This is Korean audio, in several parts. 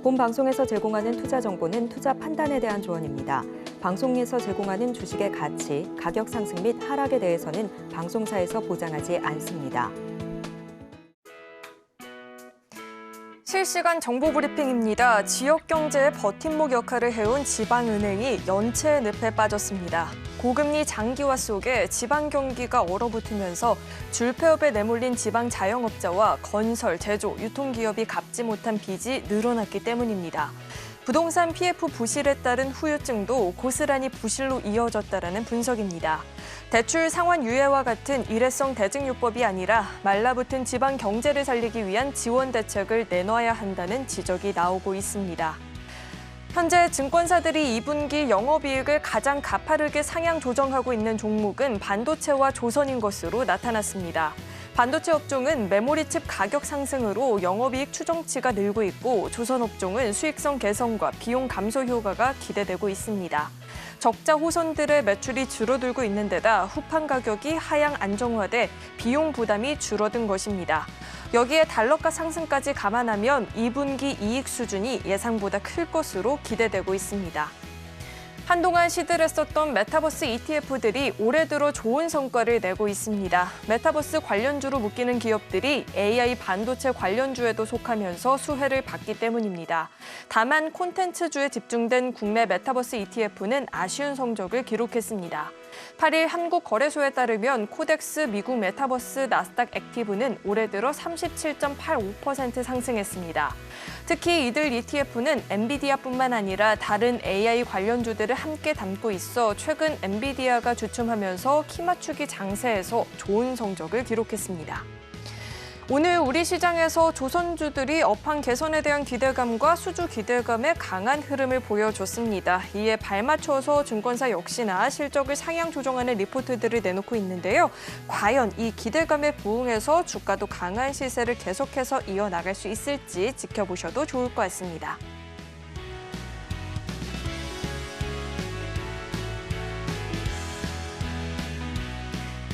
본 방송에서 제공하는 투자 정보는 투자 판단에 대한 조언입니다. 방송에서 제공하는 주식의 가치, 가격 상승 및 하락에 대해서는 방송사에서 보장하지 않습니다. 실시간 정보 브리핑입니다. 지역 경제의 버팀목 역할을 해온 지방은행이 연체의 늪에 빠졌습니다. 고금리 장기화 속에 지방 경기가 얼어붙으면서 줄폐업에 내몰린 지방 자영업자와 건설, 제조, 유통기업이 갚지 못한 빚이 늘어났기 때문입니다. 부동산 PF 부실에 따른 후유증도 고스란히 부실로 이어졌다라는 분석입니다. 대출 상환 유예와 같은 일회성 대증요법이 아니라 말라붙은 지방 경제를 살리기 위한 지원 대책을 내놔야 한다는 지적이 나오고 있습니다. 현재 증권사들이 2분기 영업이익을 가장 가파르게 상향 조정하고 있는 종목은 반도체와 조선인 것으로 나타났습니다. 반도체 업종은 메모리칩 가격 상승으로 영업이익 추정치가 늘고 있고 조선 업종은 수익성 개선과 비용 감소 효과가 기대되고 있습니다. 적자 호선들의 매출이 줄어들고 있는 데다 후판 가격이 하향 안정화돼 비용 부담이 줄어든 것입니다. 여기에 달러가 상승까지 감안하면 2분기 이익 수준이 예상보다 클 것으로 기대되고 있습니다. 한동안 시들했었던 메타버스 ETF들이 올해 들어 좋은 성과를 내고 있습니다. 메타버스 관련주로 묶이는 기업들이 AI 반도체 관련주에도 속하면서 수혜를 받기 때문입니다. 다만 콘텐츠주에 집중된 국내 메타버스 ETF는 아쉬운 성적을 기록했습니다. 8일 한국거래소에 따르면 코덱스 미국 메타버스 나스닥 액티브는 올해 들어 37.85% 상승했습니다. 특히 이들 ETF는 엔비디아뿐만 아니라 다른 AI 관련주들을 함께 담고 있어 최근 엔비디아가 주춤하면서 키맞추기 장세에서 좋은 성적을 기록했습니다. 오늘 우리 시장에서 조선주들이 업황 개선에 대한 기대감과 수주 기대감에 강한 흐름을 보여줬습니다. 이에 발맞춰서 증권사 역시나 실적을 상향 조정하는 리포트들을 내놓고 있는데요. 과연 이 기대감에 부응해서 주가도 강한 시세를 계속해서 이어나갈 수 있을지 지켜보셔도 좋을 것 같습니다.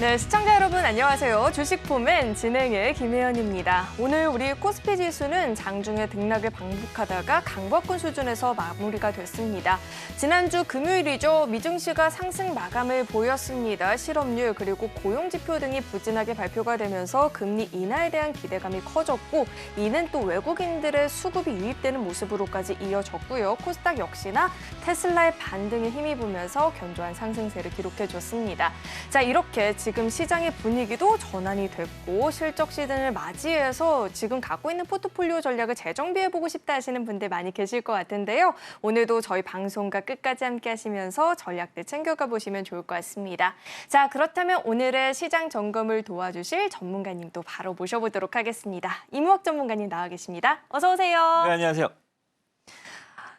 네, 시청자 여러분 안녕하세요. 주식포맨 진행의 김혜연입니다. 오늘 우리 코스피 지수는 장중에 등락을 반복하다가 강보권 수준에서 마무리가 됐습니다. 지난주 금요일이죠. 미증시가 상승 마감을 보였습니다. 실업률 그리고 고용지표 등이 부진하게 발표가 되면서 금리 인하에 대한 기대감이 커졌고 이는 또 외국인들의 수급이 유입되는 모습으로까지 이어졌고요. 코스닥 역시나 테슬라의 반등에 힘입으면서 견조한 상승세를 기록해줬습니다. 자, 이렇게 지금 시장의 분위기도 전환이 됐고 실적 시즌을 맞이해서 지금 갖고 있는 포트폴리오 전략을 재정비해보고 싶다 하시는 분들 많이 계실 것 같은데요. 오늘도 저희 방송과 끝까지 함께 하시면서 전략들 챙겨가 보시면 좋을 것 같습니다. 자, 그렇다면 오늘의 시장 점검을 도와주실 전문가님도 바로 모셔보도록 하겠습니다. 이무학 전문가님 나와 계십니다. 어서 오세요. 네, 안녕하세요.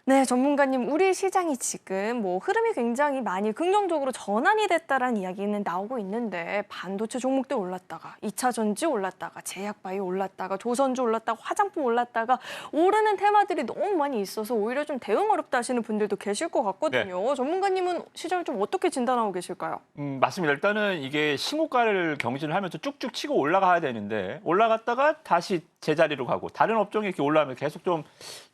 네, 전문가님, 우리 시장이 지금 흐름이 굉장히 많이 긍정적으로 전환이 됐다라는 이야기는 나오고 있는데 반도체 종목들 올랐다가 2차 전지 올랐다가 제약바이오 올랐다가 조선주 올랐다가 화장품 올랐다가 오르는 테마들이 너무 많이 있어서 오히려 좀 대응 어렵다 하시는 분들도 계실 것 같거든요. 네. 전문가님은 시장을 좀 어떻게 진단하고 계실까요? 맞습니다. 일단은 이게 신고가를 경신을 하면서 쭉쭉 치고 올라가야 되는데 올라갔다가 다시 제자리로 가고 다른 업종이 이렇게 올라가면 계속 좀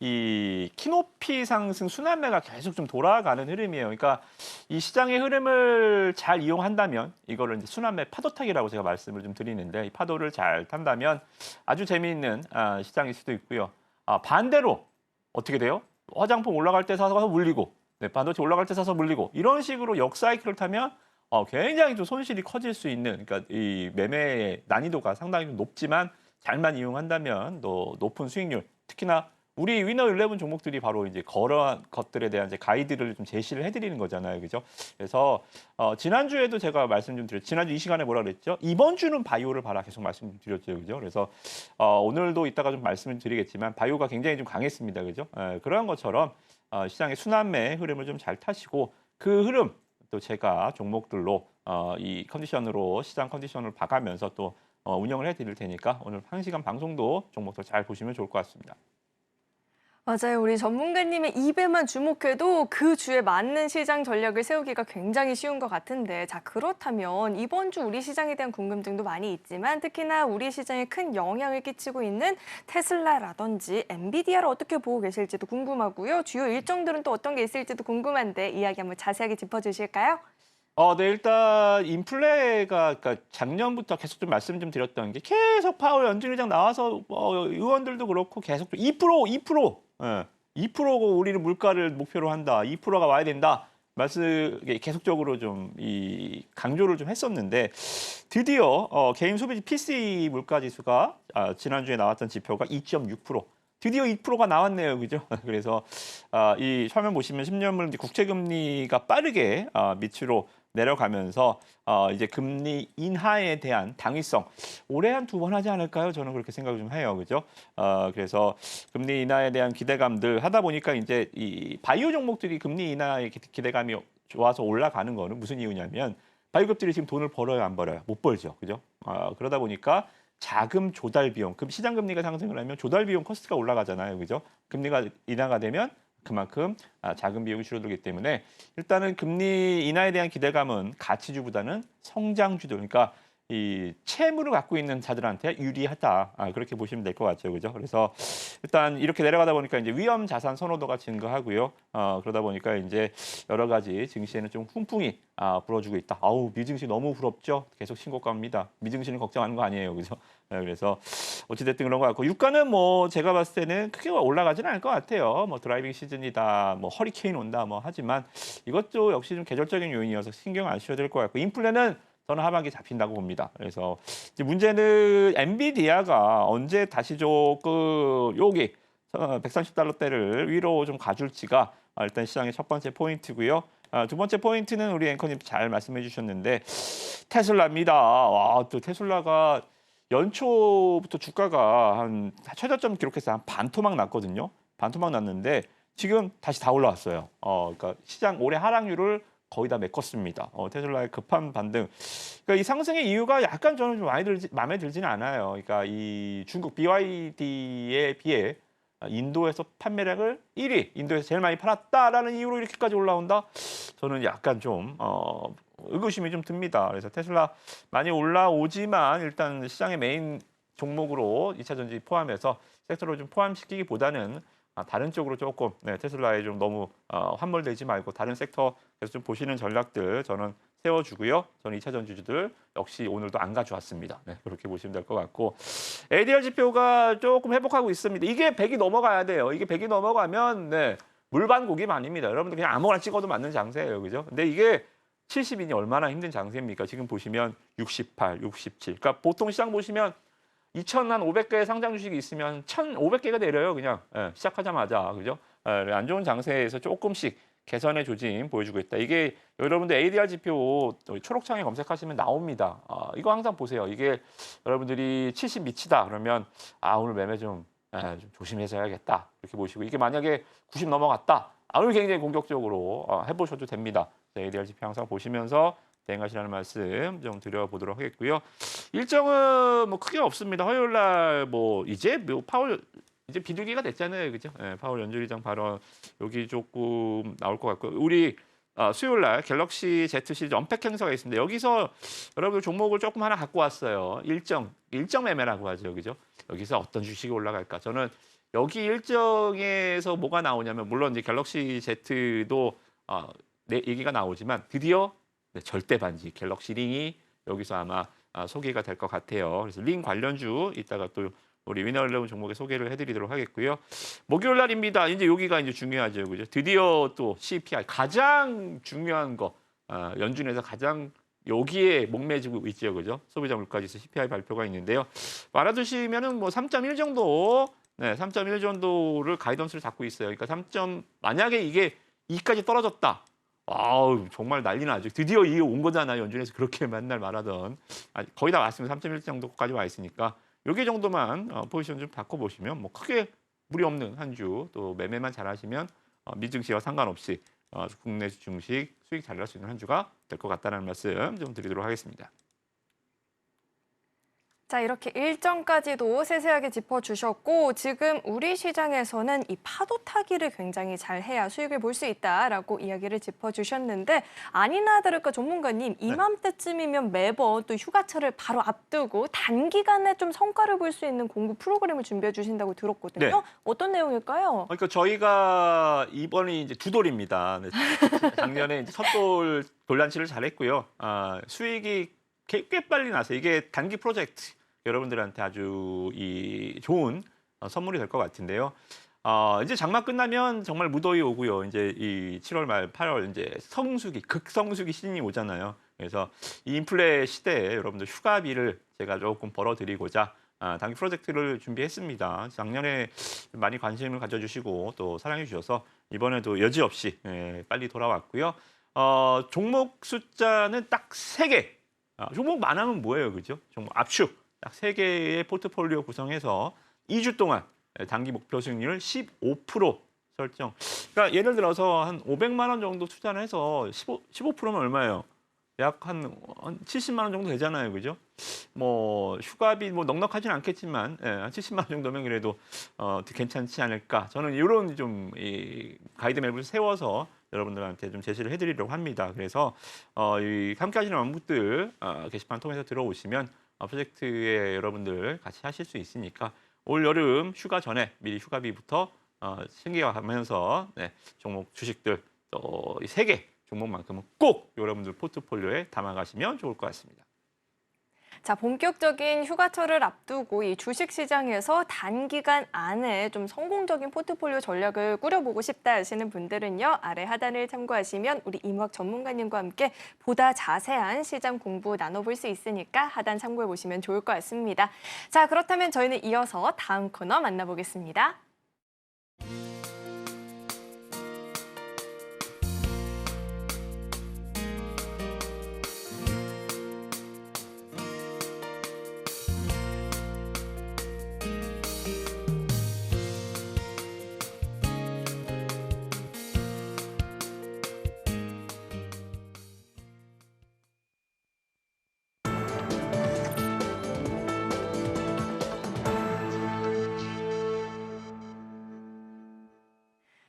이 키높이 상승 순환매가 계속 좀 돌아가는 흐름이에요. 그러니까 이 시장의 흐름을 잘 이용한다면 이거를 이제 순환매 파도타기라고 제가 말씀을 좀 드리는데 이 파도를 잘 탄다면 아주 재미있는 시장일 수도 있고요. 반대로 어떻게 돼요? 화장품 올라갈 때 사서 물리고 네, 반도체 올라갈 때 사서 물리고 이런 식으로 역사이클을 타면 굉장히 좀 손실이 커질 수 있는 그러니까 이 매매의 난이도가 상당히 좀 높지만 잘만 이용한다면 또 높은 수익률 특히나 우리 위너 11 종목들이 바로 이제 그러한 것들에 대한 이제 가이드를 좀 제시를 해드리는 거잖아요, 그죠? 그래서 지난주에도 제가 말씀 좀 드렸죠. 지난주 이 시간에 뭐라 그랬죠? 이번 주는 바이오를 봐라 계속 말씀드렸죠, 그죠? 그래서 오늘도 이따가 좀 말씀을 드리겠지만 바이오가 굉장히 좀 강했습니다, 그죠? 그러한 것처럼 시장의 순환매 흐름을 좀 잘 타시고 그 흐름 또 제가 종목들로 이 컨디션으로 시장 컨디션을 봐가면서 또 운영을 해드릴 테니까 오늘 1시간 방송도 종목들 잘 보시면 좋을 것 같습니다. 맞아요. 우리 전문가님의 입에만 주목해도 그 주에 맞는 시장 전략을 세우기가 굉장히 쉬운 것 같은데, 자, 그렇다면 이번 주 우리 시장에 대한 궁금증도 많이 있지만 특히나 우리 시장에 큰 영향을 끼치고 있는 테슬라라든지 엔비디아를 어떻게 보고 계실지도 궁금하고요. 주요 일정들은 또 어떤 게 있을지도 궁금한데 이야기 한번 자세하게 짚어주실까요? 네, 일단 인플레가 그러니까 작년부터 계속 좀 말씀 좀 드렸던 게 계속 파월 연준의장 나와서 의원들도 그렇고 계속 2%, 예, 2%고 우리는 물가를 목표로 한다. 2%가 와야 된다. 말씀 계속적으로 좀 이 강조를 좀 했었는데 드디어 개인 소비지 PCE 물가 지수가 지난주에 나왔던 지표가 2.6%. 드디어 2%가 나왔네요, 그죠? 그래서 이 화면 보시면 10년물 국채 금리가 빠르게 밑으로 내려가면서 이제 금리 인하에 대한 당위성 올해 한 2번 하지 않을까요? 저는 그렇게 생각을 좀 해요, 그죠? 그래서 금리 인하에 대한 기대감들 하다 보니까 이제 이 바이오 종목들이 금리 인하의 기대감이 좋아서 올라가는 거는 무슨 이유냐면 바이오급들이 지금 돈을 벌어요, 안 벌어요? 못 벌죠, 그죠? 그러다 보니까 자금 조달 비용, 시장 금리가 상승을 하면 조달 비용 코스트가 올라가잖아요, 그죠? 금리가 인하가 되면 그만큼 자금 비용이 줄어들기 때문에 일단은 금리 인하에 대한 기대감은 가치주보다는 성장주들, 그러니까 이 채무를 갖고 있는 자들한테 유리하다. 그렇게 보시면 될 것 같죠, 그죠? 그래서 일단 이렇게 내려가다 보니까 이제 위험 자산 선호도가 증가하고요. 그러다 보니까 이제 여러 가지 증시에는 좀 훈풍이 불어주고 있다. 아우, 미증시 너무 부럽죠? 계속 신고가입니다. 미증시는 걱정하는 거 아니에요, 그죠? 그래서 어찌됐든 그런 것 같고 유가는 뭐 제가 봤을 때는 크게 올라가지는 않을 것 같아요. 뭐 드라이빙 시즌이다, 뭐 허리케인 온다, 뭐 하지만 이것도 역시 좀 계절적인 요인이어서 신경 안 쓰셔도 될 것 같고 인플레는 저는 하반기 잡힌다고 봅니다. 그래서 이제 문제는 엔비디아가 언제 다시 조금 여기 130달러대를 위로 좀 가줄지가 일단 시장의 첫 번째 포인트고요. 두 번째 포인트는 우리 앵커님 잘 말씀해 주셨는데 테슬라입니다. 와, 또 테슬라가 연초부터 주가가 한 최저점 기록해서 한 반토막 났거든요. 반토막 났는데 지금 다시 다 올라왔어요. 그러니까 시장 올해 하락률을 거의 다 메꿨습니다. 테슬라의 급한 반등. 그러니까 이 상승의 이유가 약간 저는 좀 마음에 들지는 않아요. 그러니까 이 중국 BYD에 비해 인도에서 판매량을 1위, 인도에서 제일 많이 팔았다라는 이유로 이렇게까지 올라온다? 저는 약간 좀 의구심이 좀 듭니다. 그래서 테슬라 많이 올라오지만 일단 시장의 메인 종목으로 2차 전지 포함해서 섹터로 좀 포함시키기보다는 다른 쪽으로 조금 테슬라에 좀 너무 함몰되지 말고 다른 섹터에서 좀 보시는 전략들 저는 세워주고요. 저는 2차 전지주들 역시 오늘도 안 가져왔습니다. 그렇게 보시면 될 것 같고 ADR 지표가 조금 회복하고 있습니다. 이게 100이 넘어가야 돼요. 이게 100이 넘어가면 물반곡이 아닙니다. 여러분들 그냥 아무거나 찍어도 맞는 장세예요, 그죠? 근데 이게 70인이 얼마나 힘든 장세입니까? 지금 보시면 68, 67. 그러니까 보통 시장 보시면 2,500개의 상장 주식이 있으면 1,500개가 내려요, 그냥. 시작하자마자, 그죠? 안 좋은 장세에서 조금씩 개선의 조짐 보여주고 있다. 이게 여러분들 ADR 지표 초록창에 검색하시면 나옵니다. 이거 항상 보세요. 이게 여러분들이 70 미치다 그러면 오늘 매매 좀 조심해서 해야겠다. 이렇게 보시고 이게 만약에 90 넘어갔다. 오늘 굉장히 공격적으로 해보셔도 됩니다. ADR 지표 항상 보시면서 대응하시라는 말씀 좀 드려보도록 하겠고요. 일정은 뭐 크게 없습니다. 화요일 날 이제 파월 이제 비둘기가 됐잖아요, 그죠? 파월 연준의장 발언 여기 조금 나올 것 같고 우리 수요일 날 갤럭시 Z 시리즈 언팩 행사가 있습니다. 여기서 여러분들 종목을 조금 하나 갖고 왔어요. 일정 매매라고 하죠, 그죠? 여기서 어떤 주식이 올라갈까? 저는 여기 일정에서 뭐가 나오냐면 물론 이제 갤럭시 Z도 얘기가 나오지만 드디어 절대 반지 갤럭시 링이 여기서 아마 소개가 될 것 같아요. 그래서 링 관련주 이따가 또 우리 위너일레븐 종목에 소개를 해드리도록 하겠고요. 목요일 날입니다. 이제 여기가 이제 중요하죠, 그죠? 드디어 또 CPI 가장 중요한 거 연준에서 가장 여기에 목매지고 있죠, 그죠? 소비자 물가지수 CPI 발표가 있는데요. 알아두시면은 3.1 정도, 3.1 정도를 가이던스를 잡고 있어요. 그러니까 만약에 이게 2까지 떨어졌다. 정말 난리 나죠. 드디어 이게 온 거잖아요. 연준에서 그렇게 맨날 말하던. 거의 다 왔으면 3.1 정도까지 와 있으니까 여기 정도만 포지션 좀 바꿔보시면 크게 무리 없는 한 주 또 매매만 잘하시면 미증시와 상관없이 국내 주식 수익 잘 날 수 있는 한 주가 될 것 같다는 말씀 좀 드리도록 하겠습니다. 자, 이렇게 일정까지도 세세하게 짚어주셨고 지금 우리 시장에서는 이 파도 타기를 굉장히 잘 해야 수익을 볼 수 있다라고 이야기를 짚어주셨는데 아니나 다를까 전문가님 이맘때쯤이면 매번 또 휴가철을 바로 앞두고 단기간에 좀 성과를 볼 수 있는 공부 프로그램을 준비해 주신다고 들었거든요. 네. 어떤 내용일까요? 그러니까 저희가 이번이 이제 두 돌입니다. 네, 작년에 이제 첫 돌 돌잔치를 잘했고요. 수익이 꽤 빨리 나서 이게 단기 프로젝트 여러분들한테 아주 좋은 선물이 될 것 같은데요. 이제 장마 끝나면 정말 무더위 오고요. 이제 이 7월 말 8월 이제 성수기 극성수기 시즌이 오잖아요. 그래서 이 인플레 시대에 여러분들 휴가비를 제가 조금 벌어드리고자 단기 프로젝트를 준비했습니다. 작년에 많이 관심을 가져주시고 또 사랑해 주셔서 이번에도 여지없이 빨리 돌아왔고요. 종목 숫자는 딱 3개. 종목 많으면 뭐예요, 그죠? 종목 압축 딱 3개의 포트폴리오 구성해서 2주 동안 단기 목표 수익률 15% 설정. 그러니까 예를 들어서 한 500만 원 정도 투자를 해서 15%면 얼마예요? 약 한 70만 원 정도 되잖아요, 그죠? 뭐 휴가비 뭐 넉넉하지는 않겠지만 한 70만 원 정도면 그래도 괜찮지 않을까? 저는 이런 좀 가이드맵을 세워서 여러분들한테 좀 제시를 해드리려고 합니다. 그래서 함께 하시는 원분들 게시판 통해서 들어오시면 프로젝트에 여러분들 같이 하실 수 있으니까 올 여름 휴가 전에 미리 휴가비부터 챙겨가면서 종목 주식들 또 이 3개 종목만큼은 꼭 여러분들 포트폴리오에 담아가시면 좋을 것 같습니다. 자, 본격적인 휴가철을 앞두고 이 주식시장에서 단기간 안에 좀 성공적인 포트폴리오 전략을 꾸려보고 싶다 하시는 분들은요. 아래 하단을 참고하시면 우리 임학 전문가님과 함께 보다 자세한 시장 공부 나눠볼 수 있으니까 하단 참고해보시면 좋을 것 같습니다. 자, 그렇다면 저희는 이어서 다음 코너 만나보겠습니다.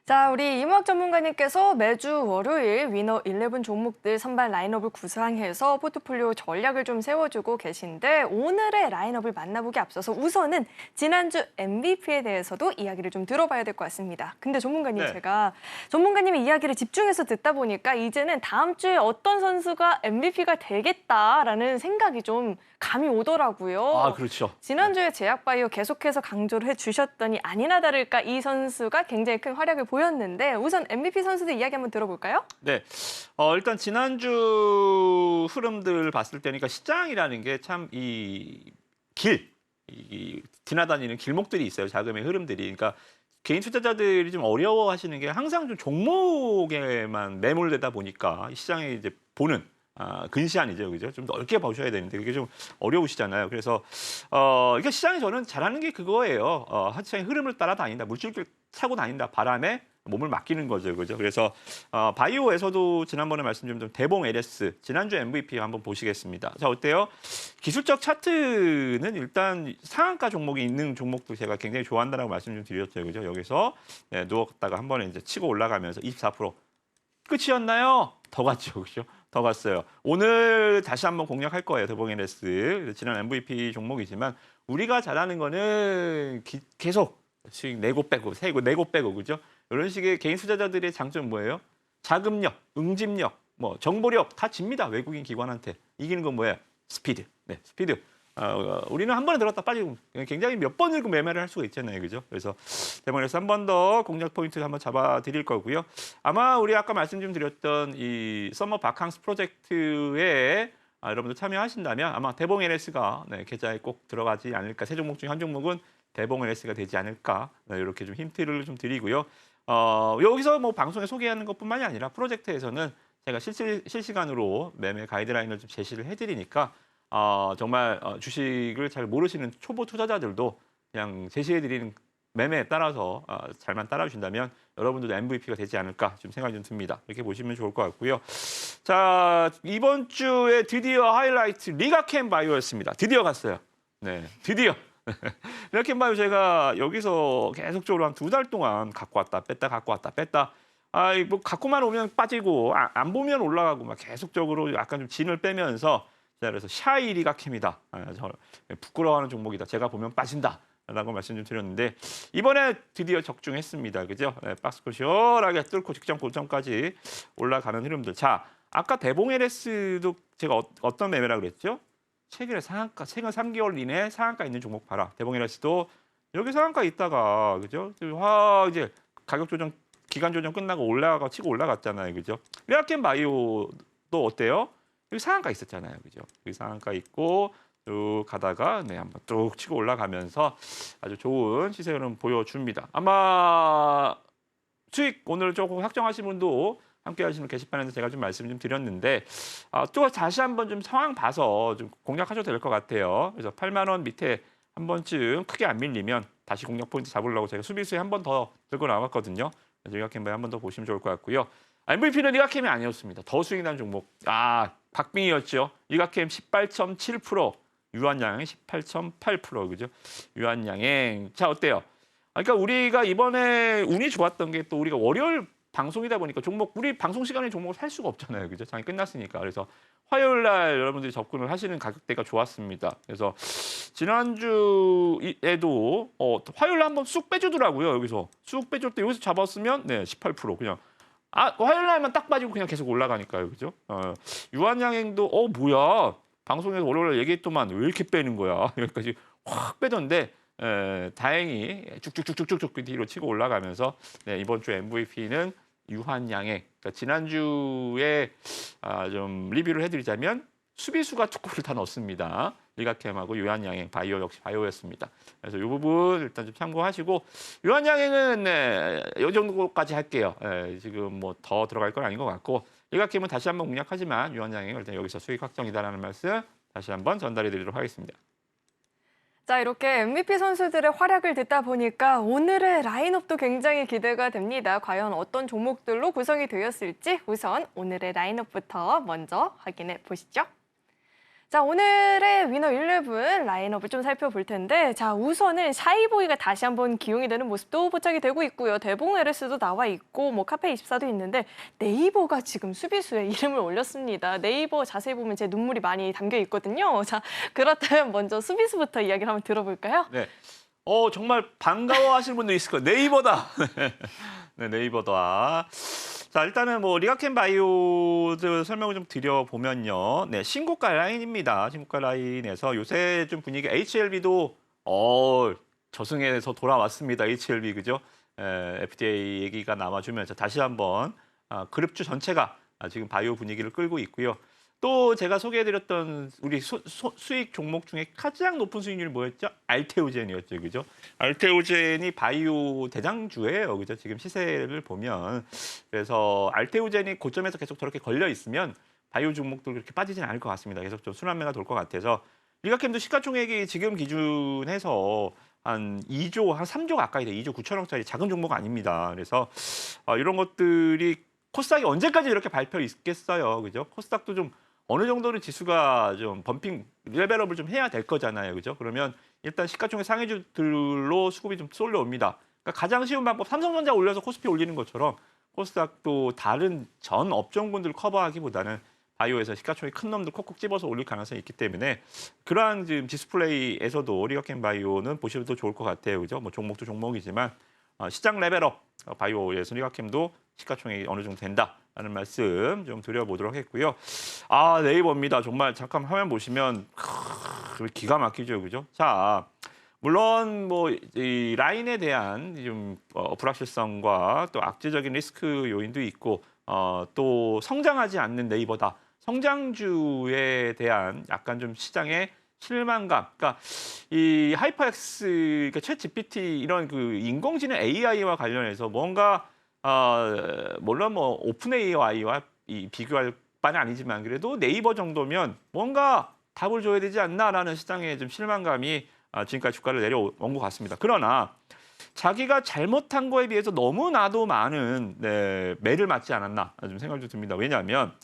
자, 우리 임학 전문가님께서 매주 월요일 위너 11 종목들 선발 라인업을 구상해서 포트폴리오 전략을 좀 세워주고 계신데 오늘의 라인업을 만나보기 앞서서 우선은 지난주 MVP에 대해서도 이야기를 좀 들어봐야 될 것 같습니다. 근데 전문가님 제가 전문가님의 이야기를 집중해서 듣다 보니까 이제는 다음 주에 어떤 선수가 MVP가 되겠다라는 생각이 좀 감이 오더라고요. 그렇죠. 지난주에 제약바이오 계속해서 강조를 해주셨더니 아니나 다를까 이 선수가 굉장히 큰 활약을 보였는데 우선 MVP 선수들 이야기 한번 들어볼까요? 네, 일단 지난주 흐름들 봤을 때니까 시장이라는 게 참 지나다니는 길목들이 있어요. 자금의 흐름들이. 그러니까 개인 투자자들이 좀 어려워하시는 게 항상 좀 종목에만 매몰되다 보니까 시장에 이제 보는 근시안이죠, 그죠? 좀 넓게 보셔야 되는데 그게 좀 어려우시잖아요. 그래서 그러니까 시장이 저는 잘하는 게 그거예요. 시장의 흐름을 따라다닌다, 물줄기를 타고 다닌다, 바람에 몸을 맡기는 거죠, 그죠? 그래서 바이오에서도 지난번에 말씀드린 대봉 LS 지난주 MVP 한번 보시겠습니다. 자, 어때요? 기술적 차트는 일단 상한가 종목이 있는 종목도 제가 굉장히 좋아한다라고 말씀 좀 드렸죠, 그죠? 여기서 누웠다가 한 번에 이제 치고 올라가면서 24% 끝이었나요? 더 갔죠, 그죠? 더 갔어요. 오늘 다시 한번 공략할 거예요, 대봉 LS. 지난 MVP 종목이지만 우리가 잘하는 거는 계속 수익 내고 빼고, 세고 내고 빼고, 그죠? 이런 식의 개인 투자자들의 장점은 뭐예요? 자금력, 응집력, 뭐 정보력 다 집니다. 외국인 기관한테. 이기는 건 뭐예요? 스피드. 네, 스피드. 우리는 한 번에 들었다 빠지고 굉장히 몇 번을 매매를 할 수가 있잖아요, 그죠? 그래서 대본에서 한 번 더 공략 포인트를 한번 잡아드릴 거고요. 아마 우리 아까 말씀 좀 드렸던 이 서머 바캉스 프로젝트에 여러분들 참여하신다면 아마 대봉 LS가 계좌에 꼭 들어가지 않을까. 세 종목 중 한 종목은 대봉 LS가 되지 않을까. 이렇게 좀 힌트를 좀 드리고요. 여기서 뭐 방송에 소개하는 것뿐만이 아니라 프로젝트에서는 제가 실시간으로 매매 가이드라인을 좀 제시를 해드리니까 정말 주식을 잘 모르시는 초보 투자자들도 그냥 제시해드리는 매매에 따라서 잘만 따라주신다면 여러분들도 MVP가 되지 않을까 좀 생각이 좀 듭니다. 이렇게 보시면 좋을 것 같고요. 자, 이번 주에 드디어 하이라이트 리가켄 바이오였습니다. 드디어 갔어요. 네, 드디어 리가캠 바이오 제가 여기서 계속적으로 한 2달 동안 갖고 왔다 뺐다 갖고 왔다 뺐다. 뭐 갖고만 오면 빠지고 안 보면 올라가고 막 계속적으로 약간 좀 진을 빼면서 제가 그래서 샤이 리가캠이다. 저 부끄러워하는 종목이다. 제가 보면 빠진다. 라고 말씀 좀 드렸는데 이번에 드디어 적중했습니다. 그죠? 네, 박스권 시원하게 뚫고 직전 고점까지 올라가는 흐름들. 자, 아까 대봉 LS도 제가 어떤 매매라 그랬죠? 최근 3개월 이내 상한가 있는 종목 봐라. 대봉 LS도 여기 상한가 있다가 그죠? 이제 가격 조정 기간 조정 끝나고 치고 올라갔잖아요. 그죠? 리가캠 바이오도 어때요? 여기 상한가 있었잖아요. 그죠? 여기 상한가 있고 쭉 가다가 한번 뚝 치고 올라가면서 아주 좋은 시세 흐름 보여줍니다. 아마 수익 오늘 조금 확정하신 분도 함께 하시는 게시판에서 제가 좀 말씀 좀 드렸는데 또 다시 한번 좀 상황 봐서 좀 공략하셔도 될 것 같아요. 그래서 8만 원 밑에 한 번쯤 크게 안 밀리면 다시 공략 포인트 잡으려고 제가 수비수에 한 번 더 들고 나왔거든요. 리가캠 바이오 한 번 더 보시면 좋을 것 같고요. MVP는 리가캠이 아니었습니다. 더 수익 난 종목. 박빙이었죠. 리가캠 18.7%. 유한양행 18.8% 그죠? 유한양행. 자, 어때요? 그러니까 우리가 이번에 운이 좋았던 게 또 우리가 월요일 방송이다 보니까 우리 방송 시간에 종목을 살 수가 없잖아요. 그죠? 장이 끝났으니까. 그래서 화요일 날 여러분들이 접근을 하시는 가격대가 좋았습니다. 그래서 지난주에도 화요일 날 한번 쑥 빼주더라고요. 여기서 쑥 빼줄 때 여기서 잡았으면 18% 그냥 화요일 날만 딱 빠지고 그냥 계속 올라가니까요. 그죠? 유한양행도 뭐야? 방송에서 월요일 얘기했더만 왜 이렇게 빼는 거야? 여기까지 확 빼던데 다행히 쭉쭉쭉쭉쭉 뒤로 치고 올라가면서 이번 주 MVP는 유한양행. 그러니까 지난주에 좀 리뷰를 해드리자면 수비수가 투코를 다 넣었습니다. 리가캠하고 유한양행, 바이오 역시 바이오였습니다. 그래서 이 부분 일단 좀 참고하시고 유한양행은 이 정도까지 할게요. 지금 뭐 더 들어갈 건 아닌 것 같고 리가캠은 다시 한번 공략하지만 유한양행은 일단 여기서 수익 확정이다라는 말씀 다시 한번 전달해드리도록 하겠습니다. 자, 이렇게 MVP 선수들의 활약을 듣다 보니까 오늘의 라인업도 굉장히 기대가 됩니다. 과연 어떤 종목들로 구성이 되었을지 우선 오늘의 라인업부터 먼저 확인해 보시죠. 자, 오늘의 위너 11 라인업을 좀 살펴볼 텐데 자, 우선은 샤이보이가 다시 한번 기용이 되는 모습도 포착이 되고 있고요. 대봉 LS도 나와 있고 뭐 카페24도 있는데 네이버가 지금 수비수에 이름을 올렸습니다. 네이버 자세히 보면 제 눈물이 많이 담겨 있거든요. 자, 그렇다면 먼저 수비수부터 이야기를 한번 들어볼까요? 네. 정말 반가워하시는 분들이 있을 거예요. 네이버다. 네, 네이버다. 자, 일단은 뭐 리가캠 바이오 설명을 좀 드려보면요. 네, 신고가 라인입니다. 신고가 라인에서 요새 좀 분위기 HLB도 저승에서 돌아왔습니다. HLB 그죠? FDA 얘기가 나와주면서 다시 한번 그룹주 전체가 지금 바이오 분위기를 끌고 있고요. 또 제가 소개해드렸던 우리 수익 종목 중에 가장 높은 수익률이 뭐였죠? 알테오젠이었죠, 그죠? 알테오젠이 바이오 대장주예요, 그죠? 지금 시세를 보면 그래서 알테오젠이 고점에서 계속 저렇게 걸려 있으면 바이오 종목도 그렇게 빠지지는 않을 것 같습니다. 계속 좀 순환매가 돌 것 같아서 리가캠도 시가총액이 지금 기준해서 한 2조, 한 3조 가까이 돼, 2조 9천억짜리 작은 종목 아닙니다. 그래서 이런 것들이 코스닥이 언제까지 이렇게 발표 있겠어요, 그죠? 코스닥도 좀 어느 정도는 지수가 좀 범핑 레벨업을 좀 해야 될 거잖아요, 그죠? 그러면 일단 시가총액 상위주들로 수급이 좀 쏠려옵니다. 그러니까 가장 쉬운 방법, 삼성전자 올려서 코스피 올리는 것처럼 코스닥도 다른 전 업종군들 커버하기보다는 바이오에서 시가총액 큰 놈들 콕콕 집어서 올릴 가능성이 있기 때문에 그러한 지금 디스플레이에서도 리가캠 바이오는 보셔도 좋을 것 같아요, 그죠? 뭐 종목도 종목이지만 시장 레벨업 바이오에서 리가캠도 시가총액이 어느 정도 된다라는 말씀 좀 드려보도록 했고요. 네이버입니다. 정말 잠깐 화면 보시면 기가 막히죠, 그죠? 자, 물론 뭐 이 라인에 대한 좀 불확실성과 또 악재적인 리스크 요인도 있고 또 성장하지 않는 네이버다. 성장주에 대한 약간 좀 시장의 실망감. 그러니까 이 하이퍼엑스, 그러니까 챗 GPT 이런 그 인공지능 AI와 관련해서 뭔가 물론 뭐 오픈 AI와 비교할 바는 아니지만 그래도 네이버 정도면 뭔가 답을 줘야 되지 않나라는 시장의 좀 실망감이 지금까지 주가를 내려온 것 같습니다. 그러나 자기가 잘못한 거에 비해서 너무나도 많은 매를 맞지 않았나 좀 생각이 좀 듭니다. 왜냐하면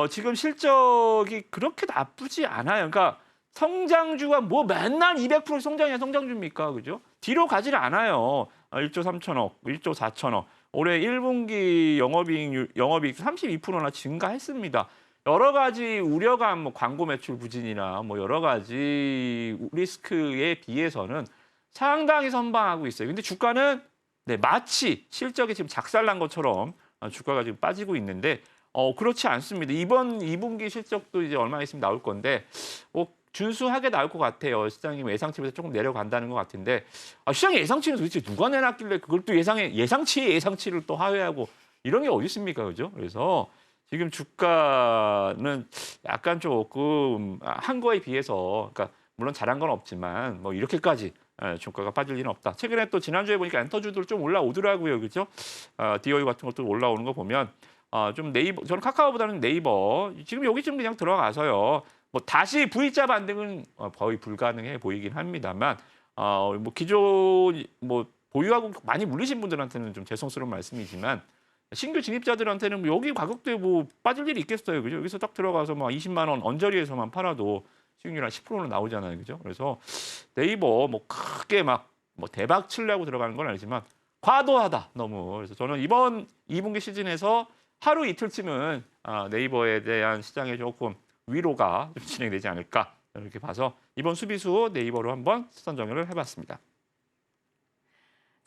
지금 실적이 그렇게 나쁘지 않아요. 그러니까 성장주가 뭐 맨날 200% 성장이야 성장주입니까? 그죠? 뒤로 가지를 않아요. 1조 3천억, 1조 4천억. 올해 1분기 영업이익 32%나 증가했습니다. 여러 가지 우려감, 뭐 광고 매출 부진이나 뭐 여러 가지 리스크에 비해서는 상당히 선방하고 있어요. 근데 주가는 네, 마치 실적이 지금 작살난 것처럼 주가가 지금 빠지고 있는데 그렇지 않습니다. 이번 2분기 실적도 이제 얼마 있으면 나올 건데 준수하게 나올 것 같아요. 시장이 예상치보다 조금 내려간다는 것 같은데 시장의 예상치는 도대체 누가 내놨길래 그걸 또 예상치의 예상치를 또 하회하고 이런 게 어디 있습니까? 그죠? 그래서 지금 주가는 약간 조금 한 거에 비해서 그러니까 물론 잘한 건 없지만 뭐 이렇게까지 주가가 빠질 리는 없다. 최근에 또 지난주에 보니까 엔터주들 좀 올라오더라고요. 그죠? DOE 같은 것도 올라오는 거 보면 좀 네이버, 저는 카카오보다는 네이버 지금 여기 좀 그냥 들어가서요. 뭐 다시 V자 반등은 거의 불가능해 보이긴 합니다만 뭐 기존 뭐 보유하고 많이 물리신 분들한테는 좀 죄송스러운 말씀이지만 신규 진입자들한테는 뭐 여기 가격대에 뭐 빠질 일이 있겠어요. 그죠? 여기서 딱 들어가서 막 20만 원 언저리에서만 팔아도 수익률 한 10%는 나오잖아요. 그죠? 그래서 네이버 뭐 크게 막 뭐 대박 치려고 들어가는 건 아니지만 과도하다 너무. 그래서 저는 이번 2분기 시즌에서 하루 이틀쯤은 네이버에 대한 시장에 조금 위로가 좀 진행되지 않을까 이렇게 봐서 이번 수비수 네이버로 한번 수선 정렬을 해봤습니다.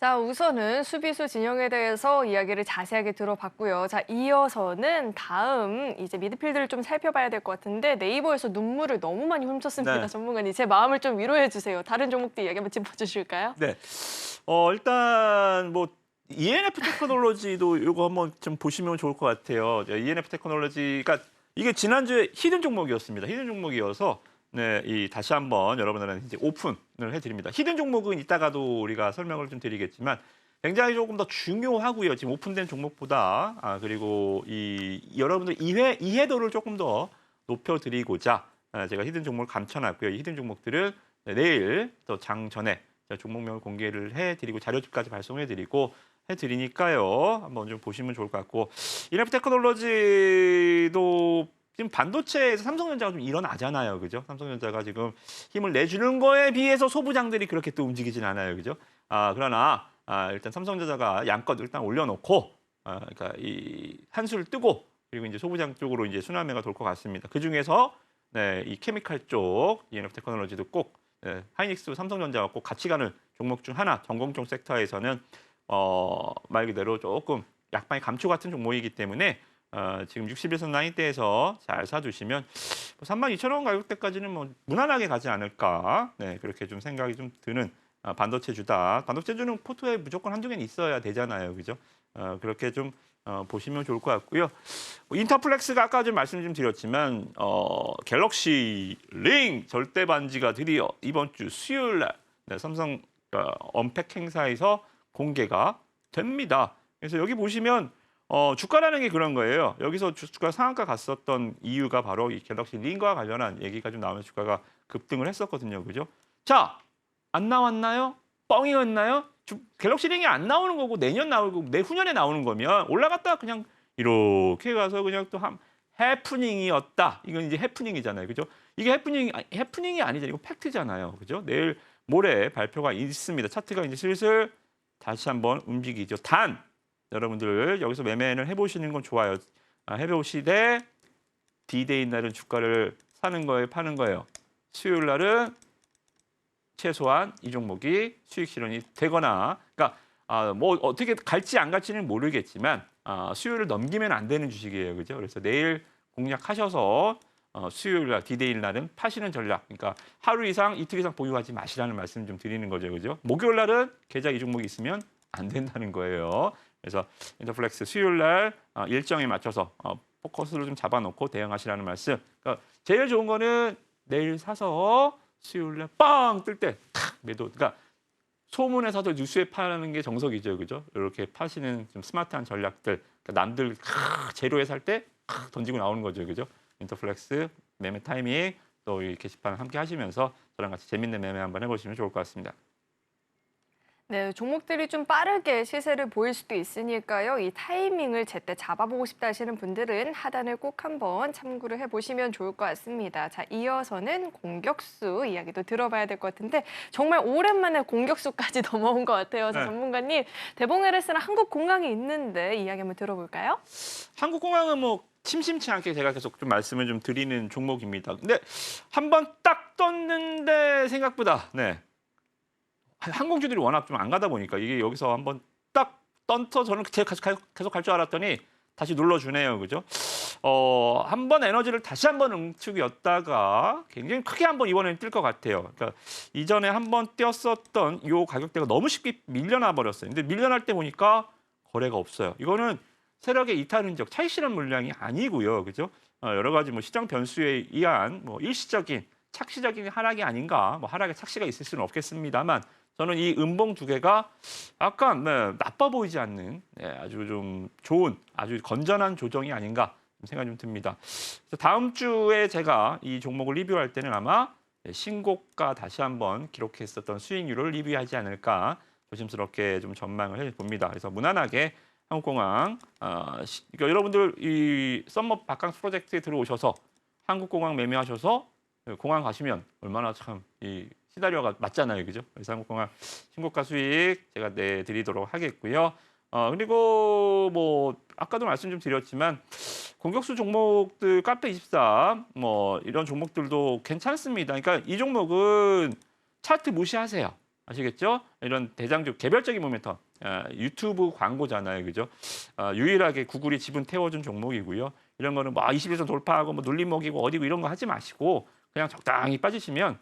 자, 우선은 수비수 진영에 대해서 이야기를 자세하게 들어봤고요. 자, 이어서는 다음 이제 미드필드를 좀 살펴봐야 될 것 같은데 네이버에서 눈물을 너무 많이 훔쳤습니다. 네. 전문가님, 제 마음을 좀 위로해 주세요. 다른 종목들 이야기 한번 짚어주실까요? 네. 일단 뭐 ENF 테크놀로지도 이거 한번 좀 보시면 좋을 것 같아요. ENF 테크놀로지가 이게 지난주에 히든 종목이었습니다. 히든 종목이어서 네, 다시 한번 여러분들한테 이제 오픈을 해드립니다. 히든 종목은 이따가도 우리가 설명을 좀 드리겠지만 굉장히 조금 더 중요하고요. 지금 오픈된 종목보다 그리고 여러분들 이해도를 조금 더 높여드리고자 제가 히든 종목을 감춰놨고요. 이 히든 종목들을 내일 또 장 전에 종목명을 공개를 해드리고 자료집까지 발송해드리고 해드리니까요. 한번 좀 보시면 좋을 것 같고 ENF 테크놀로지도 지금 반도체에서 삼성전자가 좀 일어나잖아요. 그죠? 삼성전자가 지금 힘을 내주는 거에 비해서 소부장들이 그렇게 또 움직이진 않아요. 그죠? 그러나 일단 삼성전자가 양껏 일단 올려놓고 그러니까 이 한수를 뜨고 그리고 이제 소부장 쪽으로 이제 순환매가 돌 것 같습니다. 그 중에서 네, 이 케미칼 쪽 ENF 테크놀로지도 꼭 하이닉스, 삼성전자가 꼭 같이 가는 종목 중 하나, 전공종 섹터에서는 말 그대로 조금 약방의 감초 같은 종목이기 때문에 지금 61선 라인대에서 잘 사두시면 32,000원 가격대까지는 뭐 무난하게 가지 않을까. 네, 그렇게 좀 생각이 좀 드는 반도체주다. 반도체주는 포트에 무조건 한두 개는 있어야 되잖아요. 그죠? 그렇게 좀 보시면 좋을 것 같고요. 인터플렉스가 아까 좀 말씀 좀 드렸지만 갤럭시 링 절대 반지가 드디어 이번 주 수요일 날 삼성 언팩 행사에서 공개가 됩니다. 그래서 여기 보시면 주가라는 게 그런 거예요. 여기서 주가 상한가 갔었던 이유가 바로 이 갤럭시 링과 관련한 얘기가 좀 나오면서 주가가 급등을 했었거든요. 그죠? 자, 안 나왔나요? 뻥이었나요? 갤럭시 링이 안 나오는 거고 내년 나오고 내후년에 나오는 거면 올라갔다가 그냥 이렇게 가서 그냥 또 해프닝이었다. 이건 이제 해프닝이잖아요. 그죠? 이게 해프닝이 아니죠. 이거 팩트잖아요. 그죠? 내일 모레 발표가 있습니다. 차트가 이제 슬슬 다시 한번 움직이죠. 단 여러분들 여기서 매매를 해보시는 건 좋아요. 해보시되 D-Day 날은 주가를 사는 거예요, 파는 거예요. 수요일 날은 최소한 이 종목이 수익 실현이 되거나, 그러니까 뭐 어떻게 갈지 안 갈지는 모르겠지만 수요일을 넘기면 안 되는 주식이에요, 그죠? 그래서 내일 공략하셔서 수요일 날 D-Day 날은 파시는 전략, 그러니까 하루 이상, 이틀 이상 보유하지 마시라는 말씀 좀 드리는 거죠, 그죠? 목요일 날은 계좌 이 종목이 있으면 안 된다는 거예요. 그래서 인터플렉스 수요일 날 일정에 맞춰서 포커스를 좀 잡아놓고 대응하시라는 말씀. 그러니까 제일 좋은 거는 내일 사서 수요일 날 빵 뜰 때 매도. 그러니까 소문에서도 뉴스에 파는 게 정석이죠, 그죠? 이렇게 파시는 좀 스마트한 전략들. 그러니까 남들 제로에 살 때 던지고 나오는 거죠, 그죠? 인터플렉스 매매 타이밍 또 이 게시판 함께 하시면서 저랑 같이 재밌는 매매 한번 해보시면 좋을 것 같습니다. 네, 종목들이 좀 빠르게 시세를 보일 수도 있으니까요. 이 타이밍을 제때 잡아보고 싶다 하시는 분들은 하단을 꼭 한번 참고를 해보시면 좋을 것 같습니다. 자, 이어서는 공격수 이야기도 들어봐야 될 것 같은데 정말 오랜만에 공격수까지 넘어온 것 같아요. 자, 네. 전문가님, 대봉LS는 한국공항이 있는데 이야기 한번 들어볼까요? 한국공항은 뭐 심심치 않게 제가 계속 좀 말씀을 좀 드리는 종목입니다. 근데 한번 딱 떴는데 생각보다 항공주들이 워낙 좀 안 가다 보니까 이게 여기서 한번 딱 떴어 저는 계속 갈 줄 알았더니 다시 눌러주네요, 그죠? 한번 에너지를 다시 한번 응축이었다가 굉장히 크게 한번 이번에는 뛸 것 같아요. 그러니까 이전에 한번 뛰었었던 이 가격대가 너무 쉽게 밀려나 버렸어요. 근데 밀려날 때 보니까 거래가 없어요. 이거는 세력의 이탈 흔적, 차익 실현 물량이 아니고요, 그죠? 여러 가지 뭐 시장 변수에 의한 뭐 일시적인 착시적인 하락이 아닌가, 뭐 하락의 착시가 있을 수는 없겠습니다만 저는 이 음봉 두 개가 약간 나빠 보이지 않는 아주 좀 좋은, 아주 건전한 조정이 아닌가 생각이 좀 듭니다. 그래서 다음 주에 제가 이 종목을 리뷰할 때는 아마 신고가 다시 한번 기록했었던 수익률을 리뷰하지 않을까 조심스럽게 좀 전망을 해봅니다. 그래서 무난하게 한국공항, 그러니까 여러분들 이 썸머 바캉스 프로젝트에 들어오셔서 한국공항 매매하셔서 공항 가시면 얼마나 참 이 시나리오가 맞잖아요, 그죠? 그래서 한국공항 신고가 수익 제가 내드리도록 하겠고요. 그리고 뭐 아까도 말씀 좀 드렸지만 공격수 종목들 카페24 뭐 이런 종목들도 괜찮습니다. 그러니까 이 종목은 차트 무시하세요. 아시겠죠? 이런 대장주 개별적인 모멘텀. 유튜브 광고잖아요, 그죠? 유일하게 구글이 지분 태워준 종목이고요. 이런 거는 뭐 21선 돌파하고 뭐 눌림목이고 어디고 이런 거 하지 마시고 그냥 적당히 빠지면